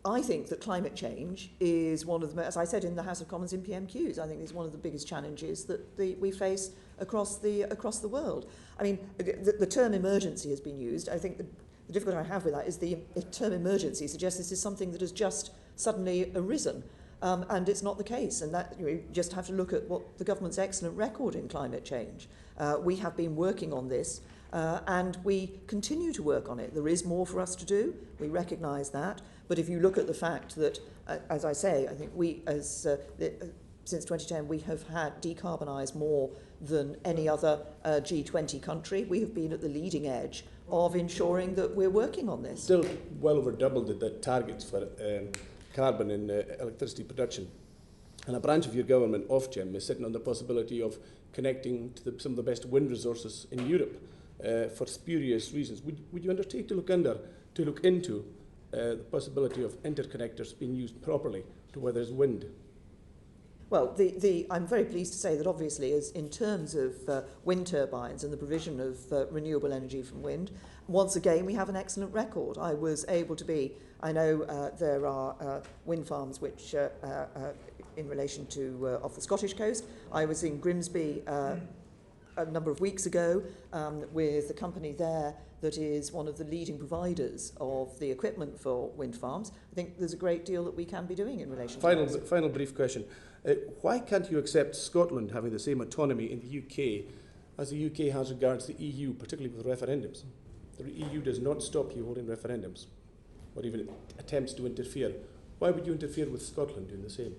I think that climate change is one of the, as I said in the House of Commons in PMQs, I think it's one of the biggest challenges that we face across the world. I mean, the term emergency has been used. I think the difficulty I have with that is the term emergency suggests this is something that has just suddenly arisen. And it's not the case, and that you just have to look at what the government's excellent record in climate change. We have been working on this, and we continue to work on it. There is more for us to do. We recognise that. But if you look at the fact that, as I say, I think we, since 2010, we have had decarbonised more than any other G20 country. We have been at the leading edge of ensuring that we're working on this. Still well over doubled the targets for carbon in electricity production. And a branch of your government, Ofgem, is sitting on the possibility of connecting to some of the best wind resources in Europe for spurious reasons. Would you undertake to look into the possibility of interconnectors being used properly to where there's wind? Well, I'm very pleased to say that obviously, as in terms of wind turbines and the provision of renewable energy from wind, once again we have an excellent record. I was able to be, I know there are wind farms which, in relation to off the Scottish coast, I was in Grimsby a number of weeks ago with a company there that is one of the leading providers of the equipment for wind farms. I think there's a great deal that we can be doing in relation to that. Final brief question. Why can't you accept Scotland having the same autonomy in the UK as the UK has regards the EU, particularly with referendums? The EU does not stop you holding referendums or even attempts to interfere. Why would you interfere with Scotland doing the same?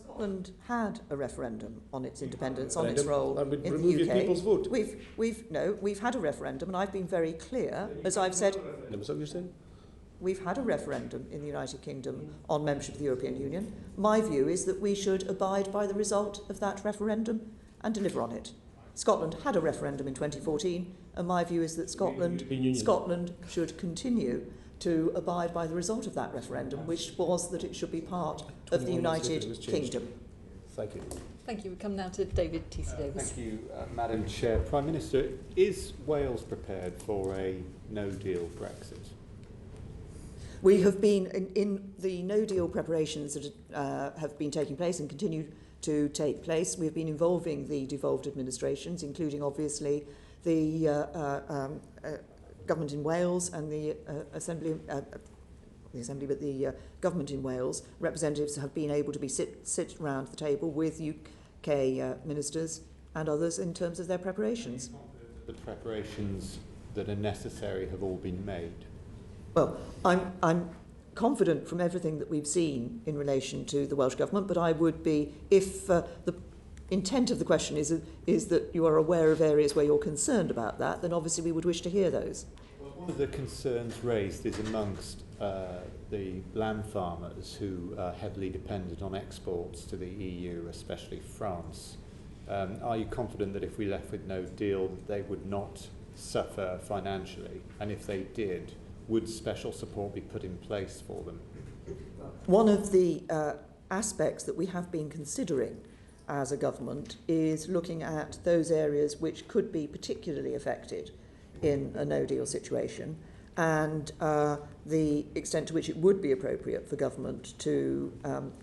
Well, Scotland had a referendum on its independence, on its role and in remove the your UK. people's vote. We've had a referendum, and I've been very clear, as I've said. Is that what you're saying? We've had a referendum in the United Kingdom on membership of the European Union. My view is that we should abide by the result of that referendum and deliver on it. Scotland had a referendum in 2014, and my view is that Scotland should continue to abide by the result of that referendum, which was that it should be part of the United Kingdom. Thank you. Thank you. We come now to David T.C. Davis. Thank you, Madam Chair. Prime Minister, is Wales prepared for a no-deal Brexit? We have been in the no-deal preparations that have been taking place and continue to take place. We have been involving the devolved administrations, including obviously the government in Wales and the Assembly, but the government in Wales. Representatives have been able to sit around the table with UK ministers and others in terms of their preparations. The preparations that are necessary have all been made. Well, I'm confident from everything that we've seen in relation to the Welsh Government, but I would be, if the intent of the question is that you are aware of areas where you're concerned about that, then obviously we would wish to hear those. Well, one of the concerns raised is amongst the lamb farmers who are heavily dependent on exports to the EU, especially France. Are you confident that if we left with no deal, they would not suffer financially? And if they did, would special support be put in place for them? One of the aspects that we have been considering as a government is looking at those areas which could be particularly affected in a no-deal situation, and the extent to which it would be appropriate for government to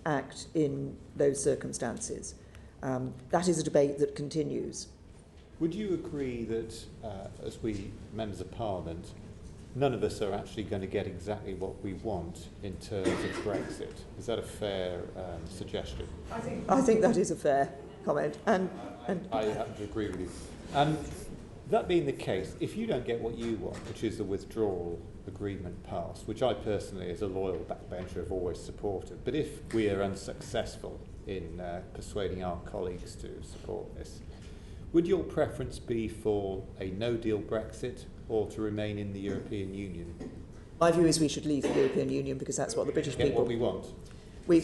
act in those circumstances. That is a debate that continues. Would you agree that, as we members of Parliament, none of us are actually going to get exactly what we want in terms of Brexit? Is that a fair suggestion? I think that is a fair comment, and I happen to agree with you. And that being the case, if you don't get what you want, which is the withdrawal agreement passed, which I personally, as a loyal backbencher, have always supported, but if we are unsuccessful in persuading our colleagues to support this, would your preference be for a no-deal Brexit or to remain in the European Union? My view is we should leave the European Union, because that's what the British people... what we want. So we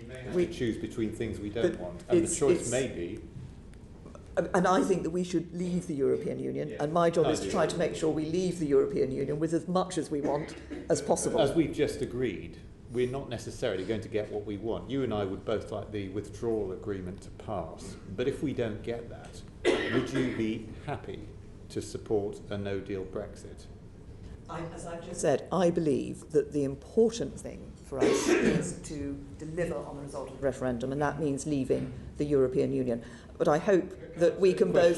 may have to choose between things we don't want, and the choice may be... And I think that we should leave the European Union, and my job is to try to make sure we leave the European Union with as much as we want as possible. As we've just agreed, we're not necessarily going to get what we want. You and I would both like the withdrawal agreement to pass, but if we don't get that, would you be happy to support a no-deal Brexit? As I've just said, I believe that the important thing for us is to deliver on the result of the referendum, and that means leaving the European Union. But I hope that we can both...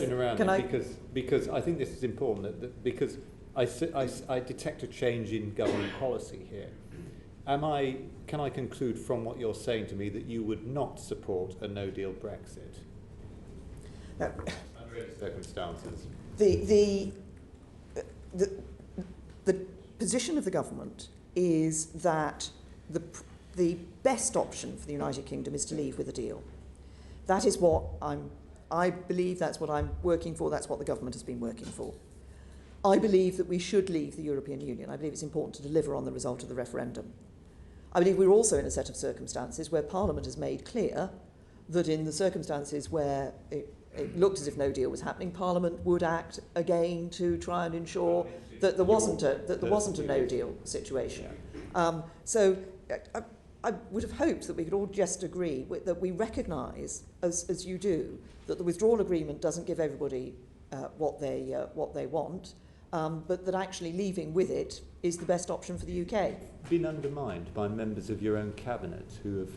Because I think this is important, because I detect a change in government policy here. Can I conclude from what you're saying to me that you would not support a no-deal Brexit? No. Under any circumstances. The position of the government is that the best option for the United Kingdom is to leave with a deal. That is what I believe, that's what I'm working for, that's what the government has been working for. I believe that we should leave the European Union. I believe it's important to deliver on the result of the referendum. I believe we're also in a set of circumstances where Parliament has made clear that in the circumstances where it looked as if no deal was happening, Parliament would act again to try and ensure that there wasn't a no deal situation. So I would have hoped that we could all just agree that we recognise, as you do, that the withdrawal agreement doesn't give everybody what they want, but that actually leaving with it is the best option for the UK. Been undermined by members of your own cabinet who have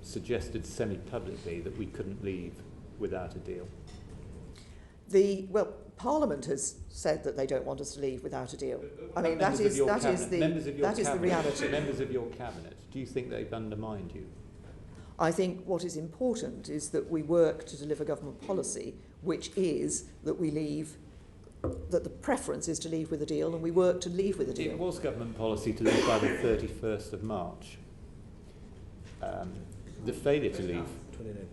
suggested semi-publicly that we couldn't leave without a deal. Parliament has said that they don't want us to leave without a deal. I mean, that is the reality. Members of your cabinet, do you think they've undermined you? I think what is important is that we work to deliver government policy, which is that we leave, that the preference is to leave with a deal, and we work to leave with a deal. It was government policy to leave by the 31st of March. The failure to leave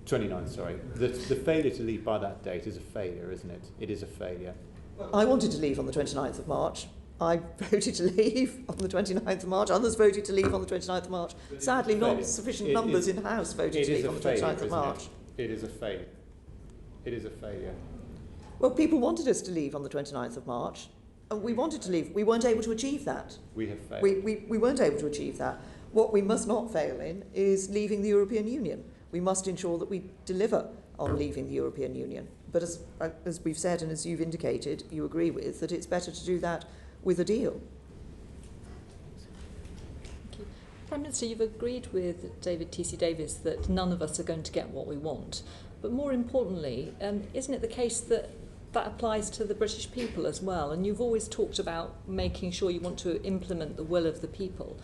29, sorry. The failure to leave by that date is a failure, isn't it? It is a failure. I wanted to leave on the 29th of March. I voted to leave on the 29th of March. Others voted to leave on the 29th of March. Sadly, not sufficient numbers in the House voted to leave on the 29th of March. It is a failure. It is a failure. Well, people wanted us to leave on the 29th of March, and we wanted to leave. We weren't able to achieve that. We have failed. We weren't able to achieve that. What we must not fail in is leaving the European Union. We must ensure that we deliver on leaving the European Union. But as we've said, and as you've indicated, you agree with, that it's better to do that with a deal. Thank you. Prime Minister, you've agreed with David T.C. Davis that none of us are going to get what we want. But more importantly, isn't it the case that that applies to the British people as well? And you've always talked about making sure you want to implement the will of the people.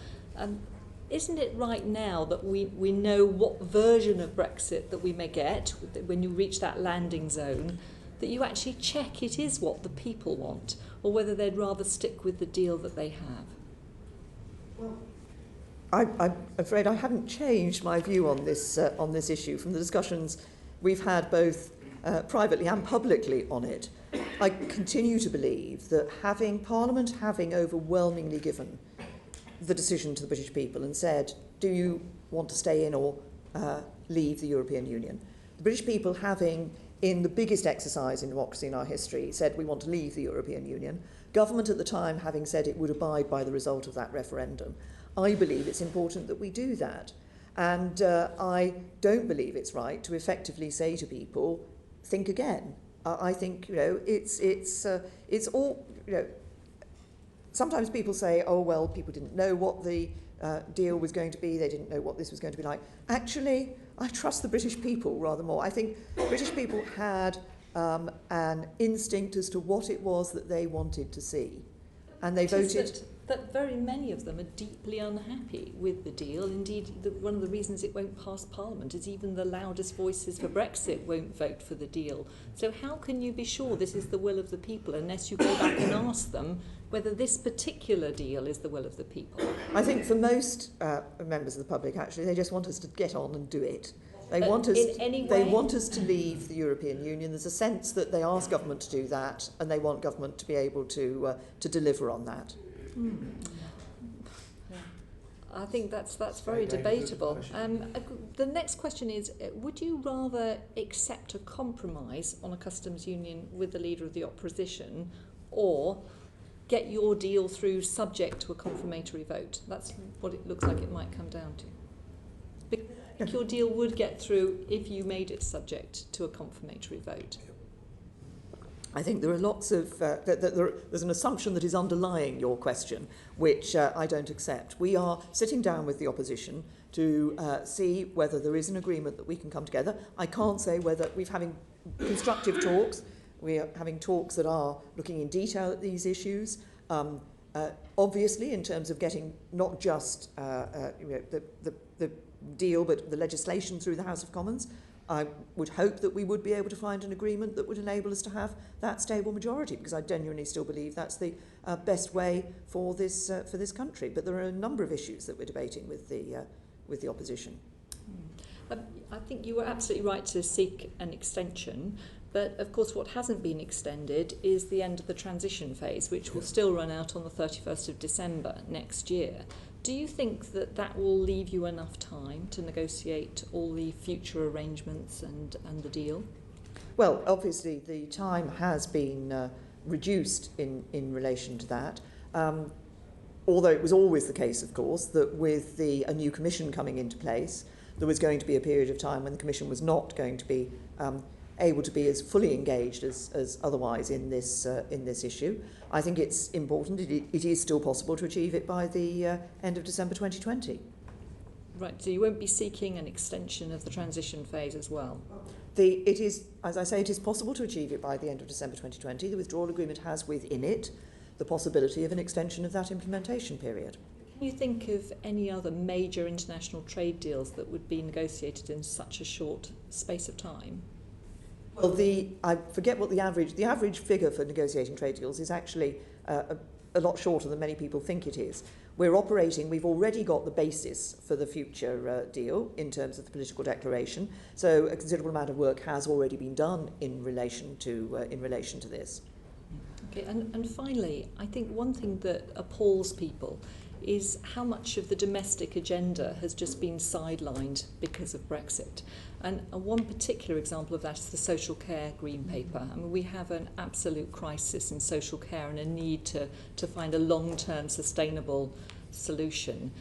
Isn't it right now that we know what version of Brexit that we may get when you reach that landing zone, that you actually check it is what the people want, or whether they'd rather stick with the deal that they have? Well, I'm afraid I haven't changed my view on this issue from the discussions we've had both privately and publicly on it. I continue to believe that Parliament having overwhelmingly given the decision to the British people and said, do you want to stay in or leave the European Union? The British people having, in the biggest exercise in democracy in our history, said we want to leave the European Union, government at the time having said it would abide by the result of that referendum. I believe it's important that we do that. And I don't believe it's right to effectively say to people, think again. I think, it's all, sometimes people say, oh, well, people didn't know what the deal was going to be. They didn't know what this was going to be like. Actually, I trust the British people rather more. I think British people had an instinct as to what it was that they wanted to see. And they voted. That very many of them are deeply unhappy with the deal. Indeed, one of the reasons it won't pass Parliament is even the loudest voices for Brexit won't vote for the deal. So how can you be sure this is the will of the people unless you go back and ask them whether this particular deal is the will of the people? I think for most members of the public, actually, they just want us to get on and do it. They want us to leave the European Union. There's a sense that they ask government to do that, and they want government to be able to deliver on that. I think that's very debatable. The next question is, would you rather accept a compromise on a customs union with the leader of the opposition, or get your deal through subject to a confirmatory vote? That's what it looks like it might come down to. Your deal would get through if you made it subject to a confirmatory vote. I think there are lots of, there's an assumption that is underlying your question, which I don't accept. We are sitting down with the opposition to see whether there is an agreement that we can come together. I can't say whether we're having constructive talks. We are having talks that are looking in detail at these issues. Obviously, in terms of getting not just the deal, but the legislation through the House of Commons, I would hope that we would be able to find an agreement that would enable us to have that stable majority, because I genuinely still believe that's the best way for this country. But there are a number of issues that we're debating with the opposition. I think you were absolutely right to seek an extension, but of course what hasn't been extended is the end of the transition phase, which will still run out on the 31st of December next year. Do you think that that will leave you enough time to negotiate all the future arrangements and the deal? Well, obviously the time has been reduced in relation to that. Although it was always the case, of course, that with a new commission coming into place, there was going to be a period of time when the commission was not going to be able to be as fully engaged as otherwise in this issue. I think it's important. It is still possible to achieve it by the end of December 2020. Right, so you won't be seeking an extension of the transition phase as well? It is, as I say, it is possible to achieve it by the end of December 2020. The withdrawal agreement has within it the possibility of an extension of that implementation period. Can you think of any other major international trade deals that would be negotiated in such a short space of time? Well, I forget what the average figure for negotiating trade deals is actually a lot shorter than many people think it is. We're operating, we've already got the basis for the future deal in terms of the political declaration, so a considerable amount of work has already been done in relation to this. Okay, and finally, I think one thing that appalls people is how much of the domestic agenda has just been sidelined because of Brexit. And one particular example of that is the social care green paper. I mean, we have an absolute crisis in social care and a need to find a long-term sustainable solution.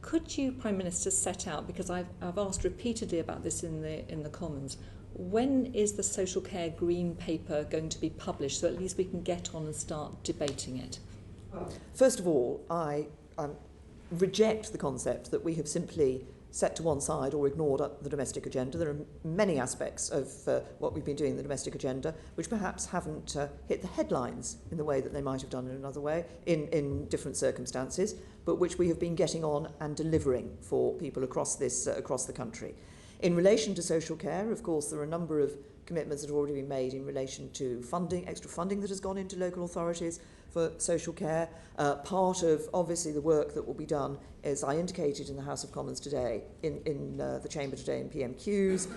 Could you, Prime Minister, set out, because I've asked repeatedly about this in the Commons, when is the social care green paper going to be published, so at least we can get on and start debating it? First of all, I reject the concept that we have simply set to one side or ignored the domestic agenda. There are many aspects of what we've been doing in the domestic agenda which perhaps haven't hit the headlines in the way that they might have done in another way, in different circumstances, but which we have been getting on and delivering for people across the country. In relation to social care, of course, there are a number of commitments that have already been made in relation to funding, extra funding that has gone into local authorities for social care. Part of, obviously, the work that will be done, as I indicated in the House of Commons today, in the Chamber today in PMQs,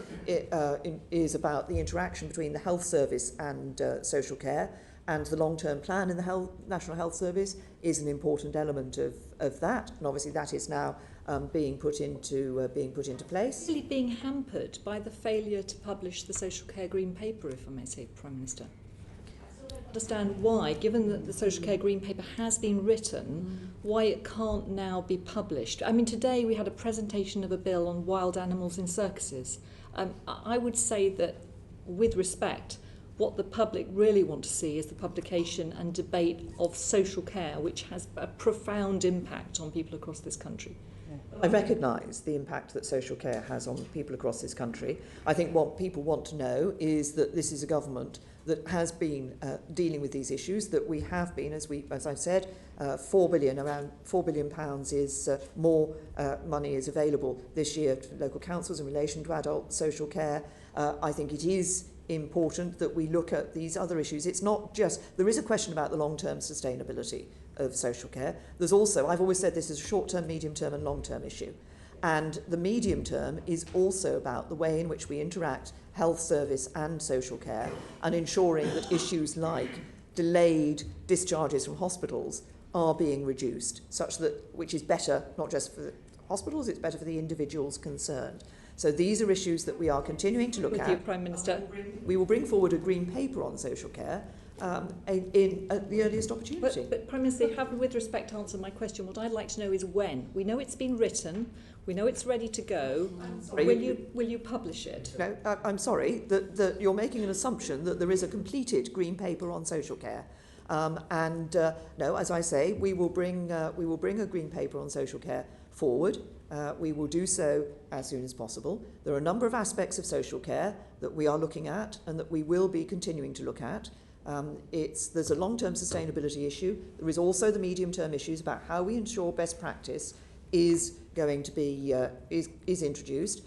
is about the interaction between the health service and social care, and the long-term plan in the National Health Service is an important element of that, and obviously that is now being put into place. Really being hampered by the failure to publish the social care green paper, if I may say, Prime Minister. Understand why, given that the social care green paper has been written, why it can't now be published. I mean, today we had a presentation of a bill on wild animals in circuses. I would say that, with respect, what the public really want to see is the publication and debate of social care, which has a profound impact on people across this country. I recognise the impact that social care has on people across this country. I think what people want to know is that this is a government that has been dealing with these issues, that we have been, as I've said, around £4 billion is more money is available this year to local councils in relation to adult social care. I think it is important that we look at these other issues. It's not just, there is a question about the long-term sustainability of social care. There's also, I've always said this is a short-term, medium-term and long-term issue. And the medium term is also about the way in which we interact health service and social care, and ensuring that issues like delayed discharges from hospitals are being reduced, such that, which is better not just for the hospitals, it's better for the individuals concerned. So these are issues that we are continuing to look at. With you, Prime Minister. We will bring forward a green paper on social care at the earliest opportunity. But Prime Minister, you haven't, with respect, answered my question. What I'd like to know is when. We know it's been written. We know it's ready to go. Will you publish it? No, I'm sorry that you're making an assumption that there is a completed green paper on social care. No, as I say, we will bring a green paper on social care forward. We will do so as soon as possible. There are a number of aspects of social care that we are looking at and that we will be continuing to look at. There's a long-term sustainability issue. There is also the medium-term issues about how we ensure best practice is going to be is introduced.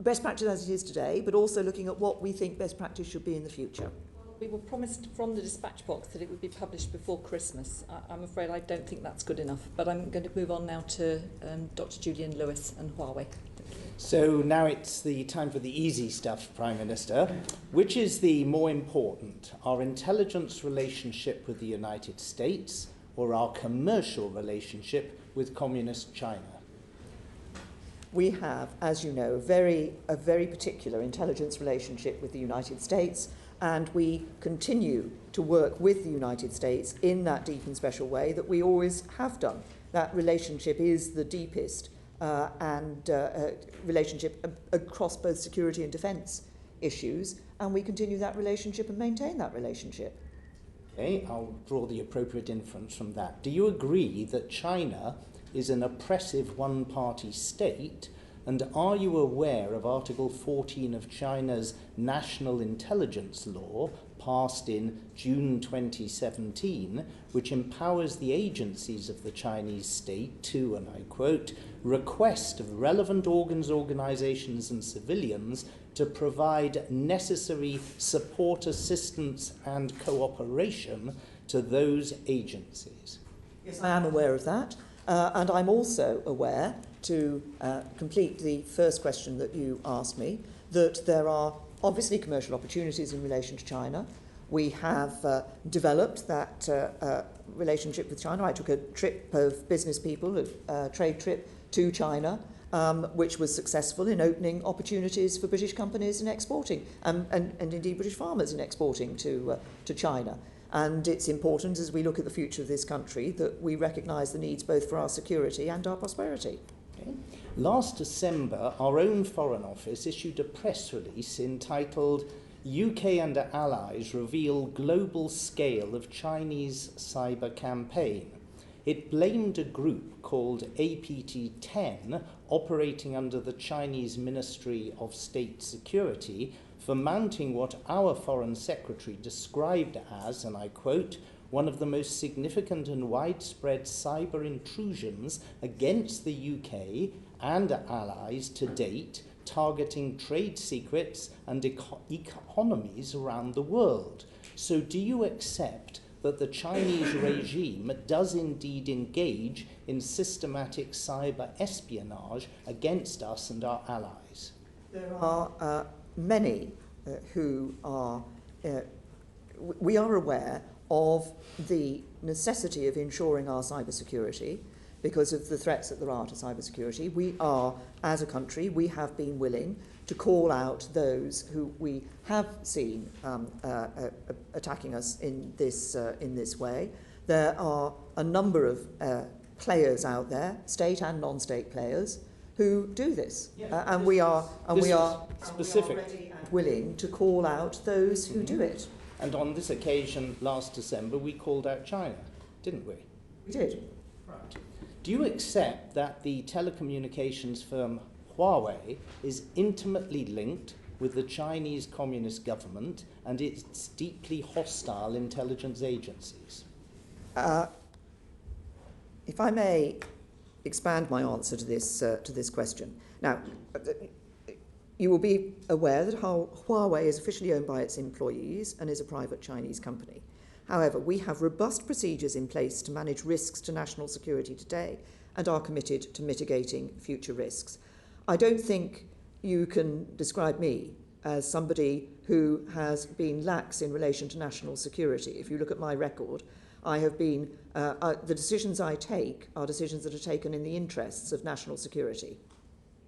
Best practice as it is today, but also looking at what we think best practice should be in the future. We were promised from the dispatch box that it would be published before Christmas. I'm afraid I don't think that's good enough, but I'm going to move on now to Dr. Julian Lewis and Huawei. So now it's the time for the easy stuff, Prime Minister. Which is the more important, our intelligence relationship with the United States or our commercial relationship with Communist China? We have, as you know, a very particular intelligence relationship with the United States, and we continue to work with the United States in that deep and special way that we always have done. That relationship is the deepest relationship across both security and defence issues, and we continue that relationship and maintain that relationship. Okay, I'll draw the appropriate inference from that. Do you agree that China is an oppressive one-party state, and are you aware of Article 14 of China's National Intelligence Law, passed in June 2017, which empowers the agencies of the Chinese state to, and I quote, request of relevant organs, organizations and civilians to provide necessary support, assistance and cooperation to those agencies? Yes, I am aware of that. And I'm also aware, to complete the first question that you asked me, that there are obviously commercial opportunities in relation to China. We have developed that relationship with China. I took a trip of business people, a trade trip to China, which was successful in opening opportunities for British companies in exporting, and indeed British farmers in exporting to China. And it's important, as we look at the future of this country, that we recognise the needs both for our security and our prosperity. Okay. Last December, our own Foreign Office issued a press release entitled UK and Allies Reveal Global Scale of Chinese Cyber Campaign. It blamed a group called APT-10, operating under the Chinese Ministry of State Security, for mounting what our Foreign Secretary described as, and I quote, one of the most significant and widespread cyber intrusions against the UK and allies to date, targeting trade secrets and economies around the world. So do you accept that the Chinese regime does indeed engage in systematic cyber espionage against us and our allies? There are many who are, we are aware of the necessity of ensuring our cybersecurity because of the threats that there are to cybersecurity. We are, as a country, we have been willing to call out those who we have seen attacking us in this way. There are a number of players out there, state and non-state players, who do this, and we are specific, ready and willing to call out those who do it. And on this occasion, last December, we called out China, didn't we? We did. Right. Do you accept that the telecommunications firm Huawei is intimately linked with the Chinese Communist government and its deeply hostile intelligence agencies? If I may expand my answer to this question. Now, you will be aware that Huawei is officially owned by its employees and is a private Chinese company. However, we have robust procedures in place to manage risks to national security today and are committed to mitigating future risks. I don't think you can describe me as somebody who has been lax in relation to national security. If you look at my record, I have been, the decisions I take are decisions that are taken in the interests of national security.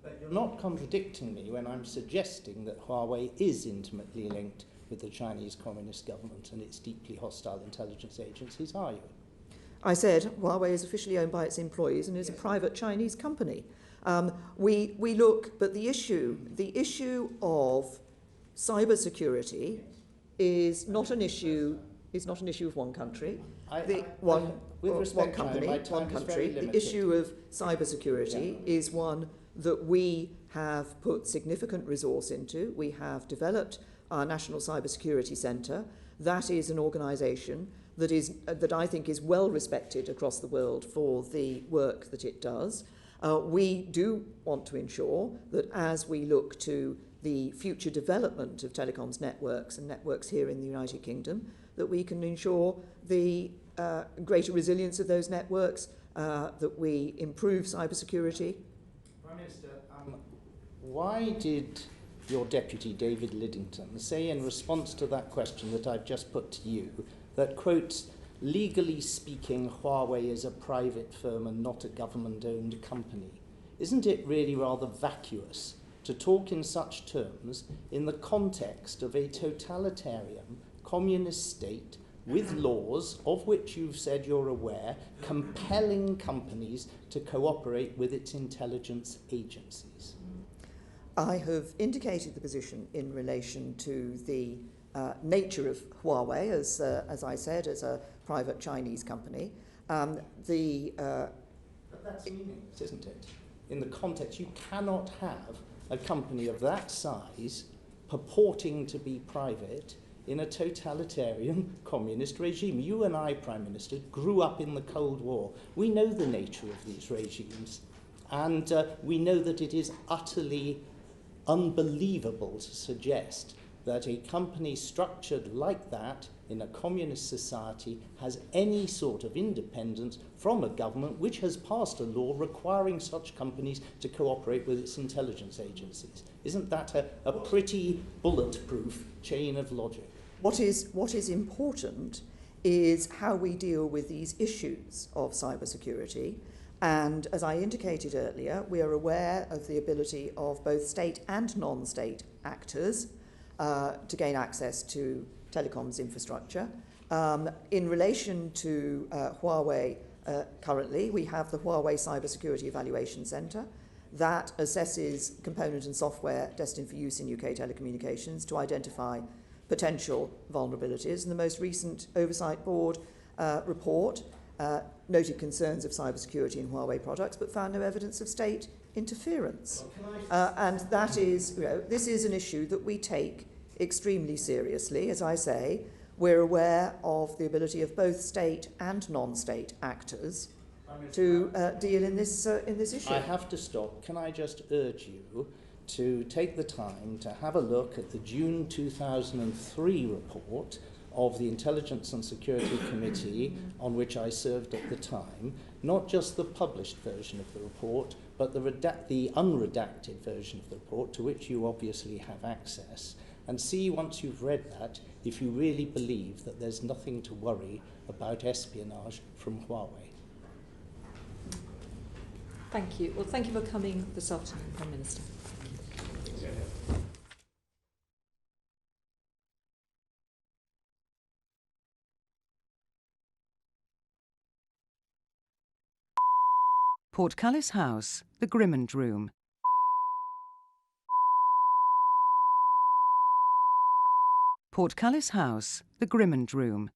But you're not contradicting me when I'm suggesting that Huawei is intimately linked with the Chinese Communist government and its deeply hostile intelligence agencies, are you? I said Huawei is officially owned by its employees and is a private Chinese company. We look, but the issue of cybersecurity is not an issue of one country. One country. The issue of cybersecurity is one that we have put significant resource into. We have developed our National Cybersecurity Centre. That is an organisation that I think is well respected across the world for the work that it does. We do want to ensure that as we look to the future development of telecoms networks and networks here in the United Kingdom, that we can ensure the greater resilience of those networks, that we improve cybersecurity. Prime Minister, why did your deputy, David Liddington, say in response to that question that I've just put to you, that, quote, legally speaking, Huawei is a private firm and not a government-owned company? Isn't it really rather vacuous to talk in such terms in the context of a totalitarian communist state with laws, of which you've said you're aware, compelling companies to cooperate with its intelligence agencies? I have indicated the position in relation to the nature of Huawei, as I said, as a private Chinese company. But that's meaningless, isn't it? In the context, you cannot have a company of that size purporting to be private in a totalitarian communist regime. You and I, Prime Minister, grew up in the Cold War. We know the nature of these regimes, and we know that it is utterly unbelievable to suggest that a company structured like that in a communist society has any sort of independence from a government which has passed a law requiring such companies to cooperate with its intelligence agencies. Isn't that a pretty bulletproof chain of logic? What is important is how we deal with these issues of cybersecurity. And as I indicated earlier, we are aware of the ability of both state and non-state actors to gain access to telecoms infrastructure. In relation to Huawei, currently we have the Huawei Cybersecurity Evaluation Centre that assesses component and software destined for use in UK telecommunications to identify potential vulnerabilities. And the most recent Oversight Board report noted concerns of cybersecurity in Huawei products, but found no evidence of state interference. And that is, this is an issue that we take extremely seriously. As I say, we're aware of the ability of both state and non-state actors to deal in this issue. I have to stop. Can I just urge you to take the time to have a look at the June 2003 report of the Intelligence and Security Committee, on which I served at the time, not just the published version of the report, but the unredacted version of the report, to which you obviously have access, and see, once you've read that, if you really believe that there's nothing to worry about espionage from Huawei. Thank you. Well, thank you for coming this afternoon, Prime Minister. Portcullis House, the Grimmond Room. Portcullis House, the Grimmond Room.